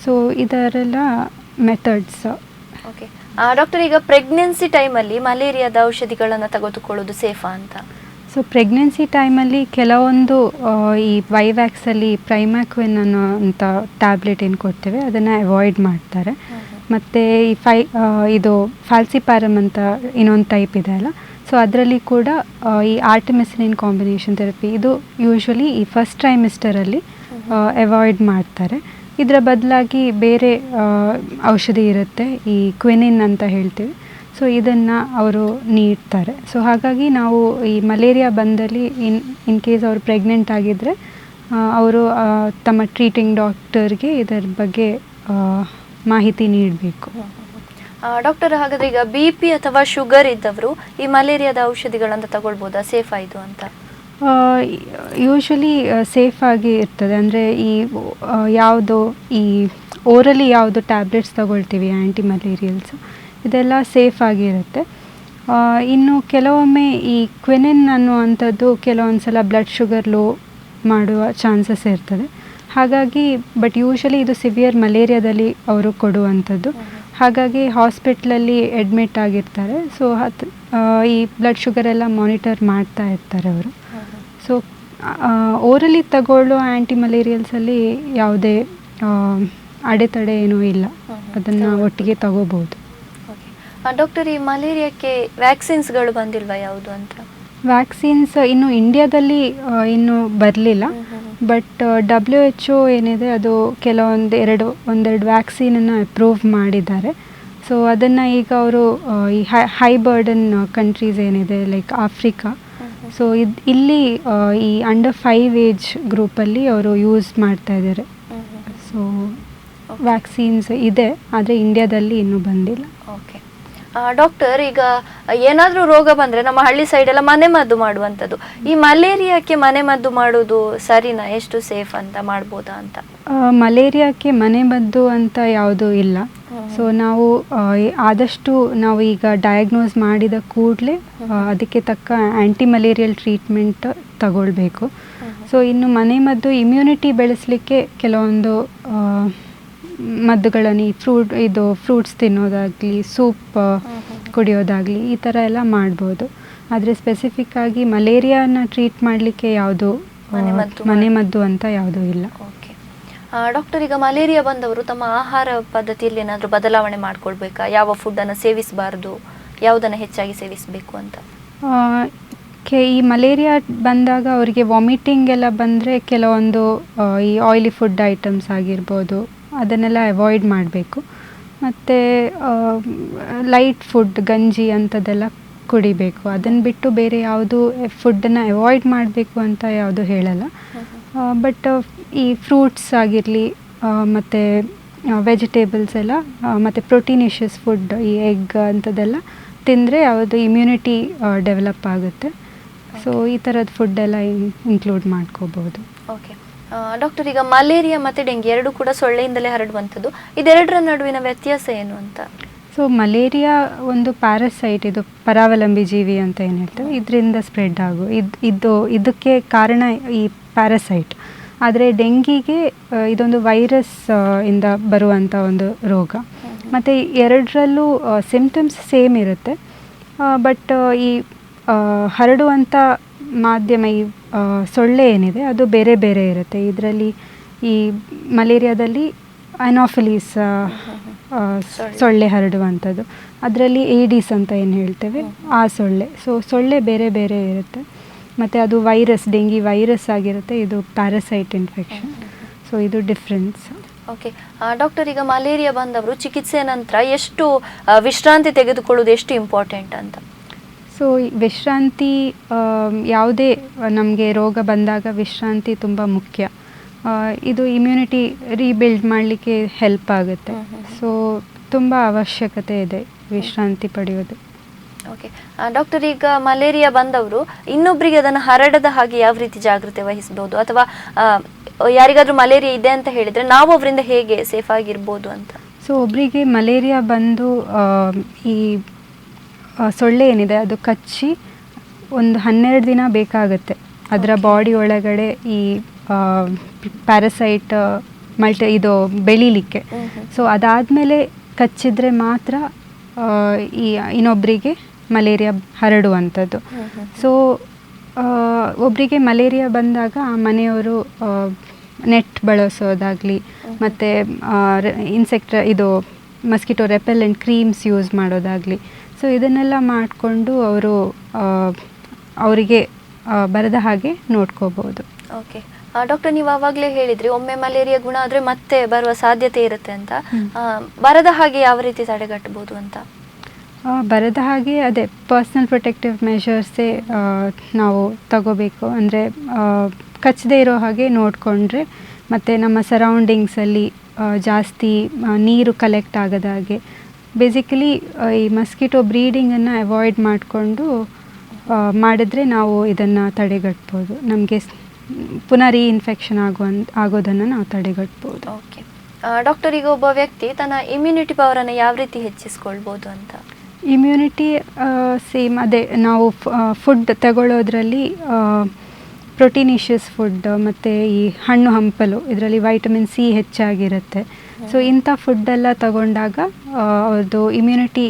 ಸೊ ಇದರೆಲ್ಲ ಮೆಥಡ್ಸ್. ಓಕೆ ಡಾಕ್ಟರ್, ಈಗ ಪ್ರೆಗ್ನೆನ್ಸಿ ಟೈಮಲ್ಲಿ ಮಲೇರಿಯಾದ ಔಷಧಿಗಳನ್ನು ತೆಗೆದುಕೊಳ್ಳೋದು ಸೇಫಾ ಅಂತ? ಸೊ ಪ್ರೆಗ್ನೆನ್ಸಿ ಟೈಮಲ್ಲಿ ಕೆಲವೊಂದು ಈ ವೈವ್ಯಾಕ್ಸಲ್ಲಿ ಪ್ರೈಮ್ಯಾಕ್ವಿನ್ ಅನ್ನೋ ಅಂಥ ಟ್ಯಾಬ್ಲೆಟ್ ಏನು ಕೊಡ್ತೇವೆ ಅದನ್ನು ಅವಾಯ್ಡ್ ಮಾಡ್ತಾರೆ. ಮತ್ತು ಈ ಇದು ಫ್ಯಾಲ್ಸಿಪ್ಯಾರಮ್ ಅಂತ ಇನ್ನೊಂದು ಟೈಪ್ ಇದೆ ಅಲ್ಲ, ಸೊ ಅದರಲ್ಲಿ ಕೂಡ ಈ ಆರ್ಟೆಮಿಸಿನಿನ್ ಕಾಂಬಿನೇಷನ್ ಥೆರಪಿ ಇದು ಯೂಶ್ವಲಿ ಈ ಫಸ್ಟ್ ಟ್ರೈಮಿಸ್ಟರಲ್ಲಿ ಅವಾಯ್ಡ್ ಮಾಡ್ತಾರೆ. ಇದರ ಬದಲಾಗಿ ಬೇರೆ ಔಷಧಿ ಇರುತ್ತೆ, ಈ ಕ್ವಿನಿನ್ ಅಂತ ಹೇಳ್ತೀವಿ. ಸೊ ಇದನ್ನು ಅವರು ನೀಡ್ತಾರೆ. ಸೊ ಹಾಗಾಗಿ ನಾವು ಈ ಮಲೇರಿಯಾ ಬಂದಲ್ಲಿ ಇನ್ ಕೇಸ್ ಅವರು ಪ್ರೆಗ್ನೆಂಟ್ ಆಗಿದ್ದರೆ ಅವರು ತಮ್ಮ ಟ್ರೀಟಿಂಗ್ ಡಾಕ್ಟರ್ಗೆ ಇದರ ಬಗ್ಗೆ ಮಾಹಿತಿ ನೀಡಬೇಕು. ಡಾಕ್ಟರ್, ಹಾಗಾದರೆ ಈಗ BP ಅಥವಾ ಶುಗರ್ ಇದ್ದವರು ಈ ಮಲೇರಿಯಾದ ಔಷಧಿಗಳನ್ನು ತಗೊಳ್ಬೋದಾ, ಸೇಫ್ ಆಯಿತು ಅಂತ? ಯೂಶ್ವಲಿ ಸೇಫಾಗಿ ಇರ್ತದೆ. ಅಂದರೆ ಈ ಯಾವುದು ಈ ಓರಲಿ ಯಾವುದು ಟ್ಯಾಬ್ಲೆಟ್ಸ್ ತಗೊಳ್ತೀವಿ ಆ್ಯಂಟಿ ಮಲೇರಿಯಲ್ಸು ಇದೆಲ್ಲ ಸೇಫಾಗಿರುತ್ತೆ. ಇನ್ನು ಕೆಲವೊಮ್ಮೆ ಈ ಕ್ವಿನಿನ್ ಅನ್ನುವಂಥದ್ದು ಕೆಲವೊಂದು ಸಲ ಬ್ಲಡ್ ಶುಗರ್ ಲೋ ಮಾಡುವ ಚಾನ್ಸಸ್ ಇರ್ತದೆ. ಹಾಗಾಗಿ ಬಟ್ ಯೂಶಲಿ ಇದು ಸಿವಿಯರ್ ಮಲೇರಿಯಾದಲ್ಲಿ ಅವರು ಕೊಡುವಂಥದ್ದು. ಹಾಗಾಗಿ ಹಾಸ್ಪಿಟ್ಲಲ್ಲಿ ಅಡ್ಮಿಟ್ ಆಗಿರ್ತಾರೆ. ಸೊ ಈ ಬ್ಲಡ್ ಶುಗರ್ ಎಲ್ಲ ಮಾನಿಟರ್ ಮಾಡ್ತಾ ಇರ್ತಾರೆ ಅವರು. ಸೊ ಓರಲಿ ತಗೊಳ್ಳೋ ಆ್ಯಂಟಿ ಮಲೇರಿಯಲ್ಸಲ್ಲಿ ಯಾವುದೇ ಅಡೆತಡೆ ಏನೂ ಇಲ್ಲ, ಅದನ್ನು ಒಟ್ಟಿಗೆ ತಗೋಬಹುದು. ಡಾಕ್ಟರ್, ಈ ಮಲೇರಿಯಾಕ್ಕೆ ವ್ಯಾಕ್ಸಿನ್ಸ್ಗಳು ಬಂದಿಲ್ವಾ ಯಾವುದು ಅಂತ? ವ್ಯಾಕ್ಸಿನ್ಸ್ ಇನ್ನು ಇಂಡಿಯಾದಲ್ಲಿ ಇನ್ನೂ ಬರಲಿಲ್ಲ. ಬಟ್ WHO ಏನಿದೆ ಅದು ಒಂದೆರಡು ವ್ಯಾಕ್ಸಿನನ್ನು ಅಪ್ರೂವ್ ಮಾಡಿದ್ದಾರೆ. ಸೊ ಅದನ್ನು ಈಗ ಅವರು ಈ ಹೈ ಬರ್ಡನ್ ಕಂಟ್ರೀಸ್ ಏನಿದೆ ಲೈಕ್ ಆಫ್ರಿಕಾ, ಸೊ ಇಲ್ಲಿ ಈ ಅಂಡರ್ 5 ಏಜ್ ಗ್ರೂಪಲ್ಲಿ ಅವರು ಯೂಸ್ ಮಾಡ್ತಾ ಇದ್ದಾರೆ. ಸೊ ವ್ಯಾಕ್ಸಿನ್ಸ್ ಇದೆ, ಆದರೆ ಇಂಡಿಯಾದಲ್ಲಿ ಇನ್ನೂ ಬಂದಿಲ್ಲ. ಓಕೆ ಡಾಕ್ಟರ್, ಈಗ ಏನಾದರೂ ರೋಗ ಬಂದರೆ ನಮ್ಮ ಹಳ್ಳಿ ಸೈಡೆಲ್ಲ ಮನೆಮದ್ದು ಮಾಡುವಂಥದ್ದು. ಈ ಮಲೇರಿಯಾಕ್ಕೆ ಮನೆಮದ್ದು ಮಾಡೋದು ಸರಿನಾ? ಎಷ್ಟು ಸೇಫ್ ಅಂತ ಮಾಡ್ಬೋದಾ ಅಂತ? ಮಲೇರಿಯಾಕ್ಕೆ ಮನೆಮದ್ದು ಅಂತ ಯಾವುದೂ ಇಲ್ಲ. ಸೊ ನಾವು ಆದಷ್ಟು ನಾವು ಈಗ ಡಯಾಗ್ನೋಸ್ ಮಾಡಿದ ಕೂಡಲೇ ಅದಕ್ಕೆ ತಕ್ಕ ಆ್ಯಂಟಿ ಮಲೇರಿಯಲ್ ಟ್ರೀಟ್ಮೆಂಟ್ ತಗೊಳ್ಬೇಕು. ಸೊ ಇನ್ನು ಮನೆಮದ್ದು ಇಮ್ಯುನಿಟಿ ಬೆಳೆಸಲಿಕ್ಕೆ ಕೆಲವೊಂದು ಮದ್ದುಗಳನ್ನು ಫ್ರೂಟ್ಸ್ ತಿನ್ನೋದಾಗಲಿ, ಸೂಪ್ ಕುಡಿಯೋದಾಗಲಿ, ಈ ಥರ ಎಲ್ಲ ಮಾಡ್ಬೋದು. ಆದರೆ ಸ್ಪೆಸಿಫಿಕ್ ಆಗಿ ಮಲೇರಿಯಾನ ಟ್ರೀಟ್ ಮಾಡಲಿಕ್ಕೆ ಯಾವುದು ಮನೆಮದ್ದು ಅಂತ ಯಾವುದೂ ಇಲ್ಲ. ಓಕೆ ಡಾಕ್ಟರ್, ಈಗ ಮಲೇರಿಯಾ ಬಂದವರು ತಮ್ಮ ಆಹಾರ ಪದ್ಧತಿಯಲ್ಲಿ ಏನಾದರೂ ಬದಲಾವಣೆ ಮಾಡ್ಕೊಳ್ಬೇಕಾ? ಯಾವ ಫುಡ್ಡನ್ನು ಸೇವಿಸಬಾರ್ದು, ಯಾವುದನ್ನು ಹೆಚ್ಚಾಗಿ ಸೇವಿಸಬೇಕು ಅಂತ? ಈ ಮಲೇರಿಯಾ ಬಂದಾಗ ಅವರಿಗೆ ವಾಮಿಟಿಂಗ್ ಎಲ್ಲ ಬಂದರೆ ಕೆಲವೊಂದು ಈ ಆಯಿಲಿ ಫುಡ್ ಐಟಮ್ಸ್ ಆಗಿರ್ಬೋದು ಅದನ್ನೆಲ್ಲ ಅವಾಯ್ಡ್ ಮಾಡಬೇಕು. ಮತ್ತು ಲೈಟ್ ಫುಡ್, ಗಂಜಿ ಅಂಥದ್ದೆಲ್ಲ ಕುಡಿಬೇಕು. ಅದನ್ನು ಬಿಟ್ಟು ಬೇರೆ ಯಾವುದು ಫುಡ್ಡನ್ನು ಅವಾಯ್ಡ್ ಮಾಡಬೇಕು ಅಂತ ಯಾವುದು ಹೇಳಲ್ಲ. ಬಟ್ ಈ ಫ್ರೂಟ್ಸ್ ಆಗಿರಲಿ ಮತ್ತು ವೆಜಿಟೇಬಲ್ಸ್ ಎಲ್ಲ ಮತ್ತು ಪ್ರೋಟೀನಿಷಿಯಸ್ ಫುಡ್, ಈ ಎಗ್ ಅಂಥದ್ದೆಲ್ಲ ತಿಂದರೆ ಯಾವುದು ಇಮ್ಯುನಿಟಿ ಡೆವಲಪ್ ಆಗುತ್ತೆ. ಸೊ ಈ ಥರದ ಫುಡ್ಡೆಲ್ಲ ಇನ್ಕ್ಲೂಡ್ ಮಾಡ್ಕೋಬೋದು. ಓಕೆ ಡಾಕ್ಟರ್, ಈಗ ಮಲೇರಿಯಾ ಮತ್ತು ಡೆಂಗಿ ಎರಡು ಕೂಡ ಸೊಳ್ಳೆಯಿಂದಲೇ ಹರಡುವಂಥದ್ದು. ಇದೆರಡರ ನಡುವಿನ ವ್ಯತ್ಯಾಸ ಏನು ಅಂತ? ಸೊ ಮಲೇರಿಯಾ ಒಂದು ಪ್ಯಾರಾಸೈಟ್, ಇದು ಪರಾವಲಂಬಿ ಜೀವಿ ಅಂತ ಏನು ಹೇಳ್ತೇವೆ, ಇದರಿಂದ ಸ್ಪ್ರೆಡ್ ಇದಕ್ಕೆ ಕಾರಣ ಈ ಪ್ಯಾರಾಸೈಟ್. ಆದರೆ ಡೆಂಗಿಗೆ ಇದೊಂದು ವೈರಸ್ ಇಂದ ಬರುವಂಥ ಒಂದು ರೋಗ. ಮತ್ತು ಎರಡರಲ್ಲೂ ಸಿಂಪ್ಟಮ್ಸ್ ಸೇಮ್ ಇರುತ್ತೆ. ಬಟ್ ಈ ಹರಡುವಂಥ ಮಾಧ್ಯಮ, ಈ ಸೊಳ್ಳೆ ಏನಿದೆ ಅದು ಬೇರೆ ಬೇರೆ ಇರುತ್ತೆ. ಇದರಲ್ಲಿ ಈ ಮಲೇರಿಯಾದಲ್ಲಿ ಅನಾಫಿಲೀಸ್ ಸೊಳ್ಳೆ ಹರಡುವಂಥದ್ದು, ಅದರಲ್ಲಿ ಏಡಿಸ್ ಅಂತ ಏನು ಹೇಳ್ತೇವೆ ಆ ಸೊಳ್ಳೆ. ಸೊ ಸೊಳ್ಳೆ ಬೇರೆ ಬೇರೆ ಇರುತ್ತೆ. ಮತ್ತು ಅದು ವೈರಸ್, ಡೆಂಗಿ ವೈರಸ್ ಆಗಿರುತ್ತೆ, ಇದು ಪ್ಯಾರಾಸೈಟ್ ಇನ್ಫೆಕ್ಷನ್. ಸೊ ಇದು ಡಿಫ್ರೆನ್ಸ್. ಓಕೆ ಡಾಕ್ಟರ್, ಈಗ ಮಲೇರಿಯಾ ಬಂದವರು ಚಿಕಿತ್ಸೆ ನಂತರ ಎಷ್ಟು ವಿಶ್ರಾಂತಿ ತೆಗೆದುಕೊಳ್ಳೋದು ಎಷ್ಟು ಇಂಪಾರ್ಟೆಂಟ್ ಅಂತ? ಸೊ ವಿಶ್ರಾಂತಿ, ಯಾವುದೇ ನಮಗೆ ರೋಗ ಬಂದಾಗ ವಿಶ್ರಾಂತಿ ತುಂಬ ಮುಖ್ಯ. ಇದು ಇಮ್ಯುನಿಟಿ ರೀಬಿಲ್ಡ್ ಮಾಡಲಿಕ್ಕೆ ಹೆಲ್ಪ್ ಆಗುತ್ತೆ. ಸೊ ತುಂಬ ಅವಶ್ಯಕತೆ ಇದೆ ವಿಶ್ರಾಂತಿ ಪಡೆಯೋದು. ಓಕೆ ಡಾಕ್ಟರ್, ಈಗ ಮಲೇರಿಯಾ ಬಂದವರು ಇನ್ನೊಬ್ಬರಿಗೆ ಅದನ್ನು ಹರಡದ ಹಾಗೆ ಯಾವ ರೀತಿ ಜಾಗೃತಿ ವಹಿಸಬಹುದು? ಅಥವಾ ಯಾರಿಗಾದ್ರೂ ಮಲೇರಿಯಾ ಇದೆ ಅಂತ ಹೇಳಿದರೆ ನಾವು ಅವರಿಂದ ಹೇಗೆ ಸೇಫ್ ಆಗಿರ್ಬೋದು ಅಂತ? ಸೊ ಒಬ್ಬರಿಗೆ ಮಲೇರಿಯಾ ಬಂದು ಈ ಸೊಳ್ಳೆ ಏನಿದೆ ಅದು ಕಚ್ಚಿ ಒಂದು 12 ದಿನ ಬೇಕಾಗುತ್ತೆ ಅದರ ಬಾಡಿ ಒಳಗಡೆ ಈ ಪ್ಯಾರಾಸೈಟ್ ಇದು ಬೆಳೀಲಿಕ್ಕೆ. ಸೊ ಅದಾದಮೇಲೆ ಕಚ್ಚಿದ್ರೆ ಮಾತ್ರ ಈ ಇನ್ನೊಬ್ಬರಿಗೆ ಮಲೇರಿಯಾ ಹರಡುವಂಥದ್ದು. ಸೊ ಒಬ್ಬರಿಗೆ ಮಲೇರಿಯಾ ಬಂದಾಗ ಆ ಮನೆಯವರು ನೆಟ್ ಬಳಸೋದಾಗಲಿ ಮತ್ತು ಇದು ಮಸ್ಕಿಟೋ ರೆಪೆಲೆಂಟ್ ಕ್ರೀಮ್ಸ್ ಯೂಸ್ ಮಾಡೋದಾಗಲಿ, ಸೊ ಇದನ್ನೆಲ್ಲ ಮಾಡಿಕೊಂಡು ಅವರಿಗೆ ಬರದ ಹಾಗೆ ನೋಡ್ಕೋಬಹುದು. ಓಕೆ ಡಾಕ್ಟರ್, ನೀವು ಆವಾಗಲೇ ಹೇಳಿದ್ರಿ ಒಮ್ಮೆ ಮಲೇರಿಯಾ ಗುಣ ಆದರೆ ಮತ್ತೆ ಬರುವ ಸಾಧ್ಯತೆ ಇರುತ್ತೆ ಅಂತ. ಬರದ ಹಾಗೆ ಯಾವ ರೀತಿ ತಡೆಗಟ್ಟಬಹುದು ಅಂತ? ಬರದ ಹಾಗೆ ಅದೇ ಪರ್ಸ್ನಲ್ ಪ್ರೊಟೆಕ್ಟಿವ್ ಮೆಷರ್ಸೇ ನಾವು ತಗೋಬೇಕು. ಅಂದರೆ ಕಚ್ಚದೇ ಇರೋ ಹಾಗೆ ನೋಡಿಕೊಂಡ್ರೆ, ಮತ್ತು ನಮ್ಮ ಸರೌಂಡಿಂಗ್ಸಲ್ಲಿ ಜಾಸ್ತಿ ನೀರು ಕಲೆಕ್ಟ್ ಆಗದ ಹಾಗೆ, ಬೇಸಿಕಲಿ ಈ ಮಸ್ಕಿಟೋ ಬ್ರೀಡಿಂಗನ್ನು ಅವಾಯ್ಡ್ ಮಾಡಿಕೊಂಡು ಮಾಡಿದ್ರೆ ನಾವು ಇದನ್ನು ತಡೆಗಟ್ಬೋದು. ನಮಗೆ ಪುನಃ ರೀಇನ್ಫೆಕ್ಷನ್ ಆಗೋದನ್ನು ನಾವು ತಡೆಗಟ್ಬೋದು. ಓಕೆ ಡಾಕ್ಟರ್, ಈಗ ಒಬ್ಬ ವ್ಯಕ್ತಿ ತನ್ನ ಇಮ್ಯುನಿಟಿ ಪವರನ್ನು ಯಾವ ರೀತಿ ಹೆಚ್ಚಿಸ್ಕೊಳ್ಬೋದು ಅಂತ? ಇಮ್ಯುನಿಟಿ ಸೇಮ್ ಅದೇ ನಾವು ಫುಡ್ ತಗೊಳ್ಳೋದ್ರಲ್ಲಿ ಪ್ರೋಟೀನಿಷಿಯಸ್ ಫುಡ್ ಮತ್ತು ಈ ಹಣ್ಣು ಹಂಪಲು ಇದರಲ್ಲಿ ವೈಟಮಿನ್ ಸಿ ಹೆಚ್ಚಾಗಿರುತ್ತೆ. ಸೊ ಇಂಥ ಫುಡ್ಡೆಲ್ಲ ತಗೊಂಡಾಗ ಅವ್ರದ್ದು ಇಮ್ಯುನಿಟಿ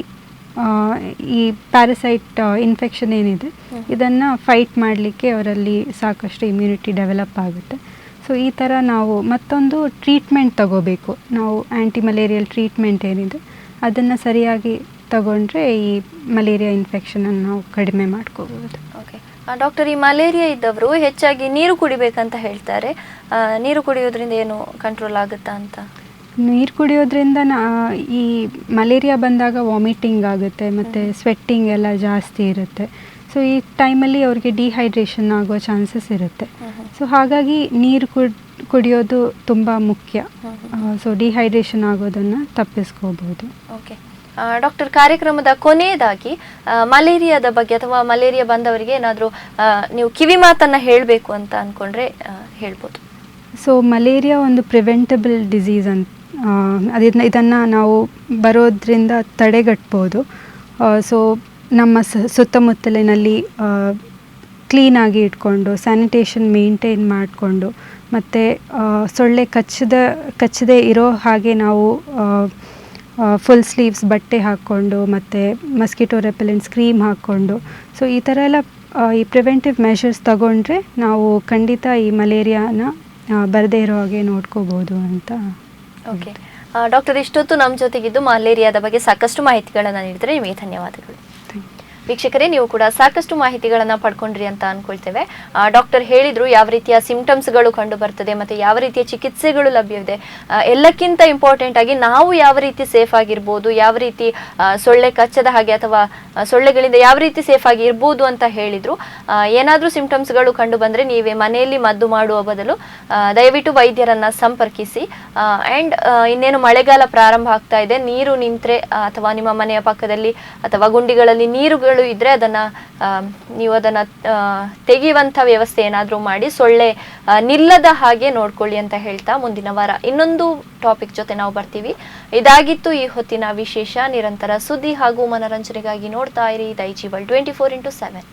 ಈ ಪ್ಯಾರಸೈಟ್ ಇನ್ಫೆಕ್ಷನ್ ಏನಿದೆ ಇದನ್ನು ಫೈಟ್ ಮಾಡಲಿಕ್ಕೆ ಅವರಲ್ಲಿ ಸಾಕಷ್ಟು ಇಮ್ಯುನಿಟಿ ಡೆವಲಪ್ ಆಗುತ್ತೆ. ಸೊ ಈ ಥರ ನಾವು ಮತ್ತೊಂದು ಟ್ರೀಟ್ಮೆಂಟ್ ತಗೋಬೇಕು. ನಾವು ಆ್ಯಂಟಿ ಮಲೇರಿಯಲ್ ಟ್ರೀಟ್ಮೆಂಟ್ ಏನಿದೆ ಅದನ್ನು ಸರಿಯಾಗಿ ತಗೊಂಡ್ರೆ ಈ ಮಲೇರಿಯಾ ಇನ್ಫೆಕ್ಷನನ್ನು ನಾವು ಕಡಿಮೆ ಮಾಡ್ಕೋಬೋದು. ಓಕೆ ಡಾಕ್ಟರ್, ಈ ಮಲೇರಿಯಾ ಇದ್ದವರು ಹೆಚ್ಚಾಗಿ ನೀರು ಕುಡಿಬೇಕಂತ ಹೇಳ್ತಾರೆ. ನೀರು ಕುಡಿಯೋದ್ರಿಂದ ಏನು ಕಂಟ್ರೋಲ್ ಆಗುತ್ತಾ ಅಂತ? ನೀರು ಕುಡಿಯೋದ್ರಿಂದ ಈ ಮಲೇರಿಯಾ ಬಂದಾಗ ವಾಮಿಟಿಂಗ್ ಆಗುತ್ತೆ ಮತ್ತು ಸ್ವೆಟ್ಟಿಂಗ್ ಎಲ್ಲ ಜಾಸ್ತಿ ಇರುತ್ತೆ. ಸೊ ಈ ಟೈಮಲ್ಲಿ ಅವ್ರಿಗೆ ಡಿಹೈಡ್ರೇಷನ್ ಆಗೋ ಚಾನ್ಸಸ್ ಇರುತ್ತೆ. ಸೊ ಹಾಗಾಗಿ ನೀರು ಕುಡಿಯೋದು ತುಂಬ ಮುಖ್ಯ. ಸೊ ಡಿಹೈಡ್ರೇಷನ್ ಆಗೋದನ್ನು ತಪ್ಪಿಸ್ಕೋಬೋದು. ಓಕೆ ಡಾಕ್ಟರ್, ಕಾರ್ಯಕ್ರಮದ ಕೊನೆಯದಾಗಿ ಮಲೇರಿಯಾದ ಬಗ್ಗೆ ಅಥವಾ ಮಲೇರಿಯಾ ಬಂದವರಿಗೆ ಏನಾದರೂ ನೀವು ಕಿವಿ ಮಾತನ್ನು ಹೇಳಬೇಕು ಅಂತ ಅಂದ್ಕೊಂಡ್ರೆ ಹೇಳ್ಬೋದು. ಸೊ ಮಲೇರಿಯಾ ಒಂದು ಪ್ರಿವೆಂಟಬಲ್ ಡಿಸೀಸ್ ಅಂತ, ಇದನ್ನು ನಾವು ಬರೋದ್ರಿಂದ ತಡೆಗಟ್ಬೋದು. ಸೊ ನಮ್ಮ ಸುತ್ತಮುತ್ತಲಿನಲ್ಲಿ ಕ್ಲೀನಾಗಿ ಇಟ್ಕೊಂಡು ಸ್ಯಾನಿಟೇಷನ್ ಮೇಂಟೈನ್ ಮಾಡಿಕೊಂಡು ಮತ್ತು ಸೊಳ್ಳೆ ಕಚ್ಚದೇ ಇರೋ ಹಾಗೆ ನಾವು ಫುಲ್ ಸ್ಲೀವ್ಸ್ ಬಟ್ಟೆ ಹಾಕ್ಕೊಂಡು ಮತ್ತು ಮಸ್ಕಿಟೋ ರೆಪೆಲೆಂಟ್ಸ್ ಕ್ರೀಮ್ ಹಾಕ್ಕೊಂಡು ಸೊ ಈ ಥರ ಎಲ್ಲ ಈ ಪ್ರಿವೆಂಟಿವ್ ಮೆಷರ್ಸ್ ತಗೊಂಡ್ರೆ ನಾವು ಖಂಡಿತ ಈ ಮಲೇರಿಯಾನ ಬರದೇ ಇರೋ ಹಾಗೆ ನೋಡ್ಕೋಬೋದು ಅಂತ. ಓಕೆ ಡಾಕ್ಟರ್, ಇಷ್ಟೊತ್ತು ನಮ್ಮ ಜೊತೆಗಿದ್ದು ಮಲೇರಿಯಾದ ಬಗ್ಗೆ ಸಾಕಷ್ಟು ಮಾಹಿತಿಗಳನ್ನು ನೀಡಿದರೆ ನಿಮಗೆ ಧನ್ಯವಾದಗಳು. ವೀಕ್ಷಕರೇ, ನೀವು ಕೂಡ ಸಾಕಷ್ಟು ಮಾಹಿತಿಗಳನ್ನು ಪಡ್ಕೊಂಡ್ರಿ ಅಂತ ಅನ್ಕೊಳ್ತೇವೆ. ಡಾಕ್ಟರ್ ಹೇಳಿದ್ರು ಯಾವ ರೀತಿಯ ಸಿಂಪ್ಟಮ್ಸ್ಗಳು ಕಂಡು ಬರ್ತದೆ ಮತ್ತು ಯಾವ ರೀತಿಯ ಚಿಕಿತ್ಸೆಗಳು ಲಭ್ಯವಿದೆ. ಎಲ್ಲಕ್ಕಿಂತ ಇಂಪಾರ್ಟೆಂಟ್ ಆಗಿ ನಾವು ಯಾವ ರೀತಿ ಸೇಫ್ ಆಗಿರ್ಬೋದು, ಯಾವ ರೀತಿ ಸೊಳ್ಳೆ ಕಚ್ಚದ ಹಾಗೆ ಅಥವಾ ಸೊಳ್ಳೆಗಳಿಂದ ಯಾವ ರೀತಿ ಸೇಫ್ ಆಗಿ ಇರ್ಬೋದು ಅಂತ ಹೇಳಿದ್ರು. ಏನಾದರೂ ಸಿಂಪ್ಟಮ್ಸ್ಗಳು ಕಂಡು ಬಂದರೆ ನೀವೇ ಮನೆಯಲ್ಲಿ ಮದ್ದು ಮಾಡುವ ಬದಲು ದಯವಿಟ್ಟು ವೈದ್ಯರನ್ನ ಸಂಪರ್ಕಿಸಿ. ಆ್ಯಂಡ್ ಇನ್ನೇನು ಮಳೆಗಾಲ ಪ್ರಾರಂಭ ಆಗ್ತಾ ಇದೆ, ನೀರು ನಿಂತರೆ ಅಥವಾ ನಿಮ್ಮ ಮನೆಯ ಪಕ್ಕದಲ್ಲಿ ಅಥವಾ ಗುಂಡಿಗಳಲ್ಲಿ ನೀರುಗಳು ಇದ್ರೆ ನೀವು ಅದನ್ನ ತೆಗೆಯುವಂಥ ವ್ಯವಸ್ಥೆ ಏನಾದರೂ ಮಾಡಿ ಸೊಳ್ಳೆ ನಿಲ್ಲದ ಹಾಗೆ ನೋಡ್ಕೊಳ್ಳಿ ಅಂತ ಹೇಳ್ತಾ ಮುಂದಿನ ವಾರ ಇನ್ನೊಂದು ಟಾಪಿಕ್ ಜೊತೆ ನಾವು ಬರ್ತೀವಿ. ಇದಾಗಿತ್ತು ಈ ಹೊತ್ತಿನ ವಿಶೇಷ. ನಿರಂತರ ಸುದ್ದಿ ಹಾಗೂ ಮನರಂಜನೆಗಾಗಿ ನೋಡ್ತಾ ಇರಿ ದೈಜಿ ವರ್ಲ್ಡ್ 24x7.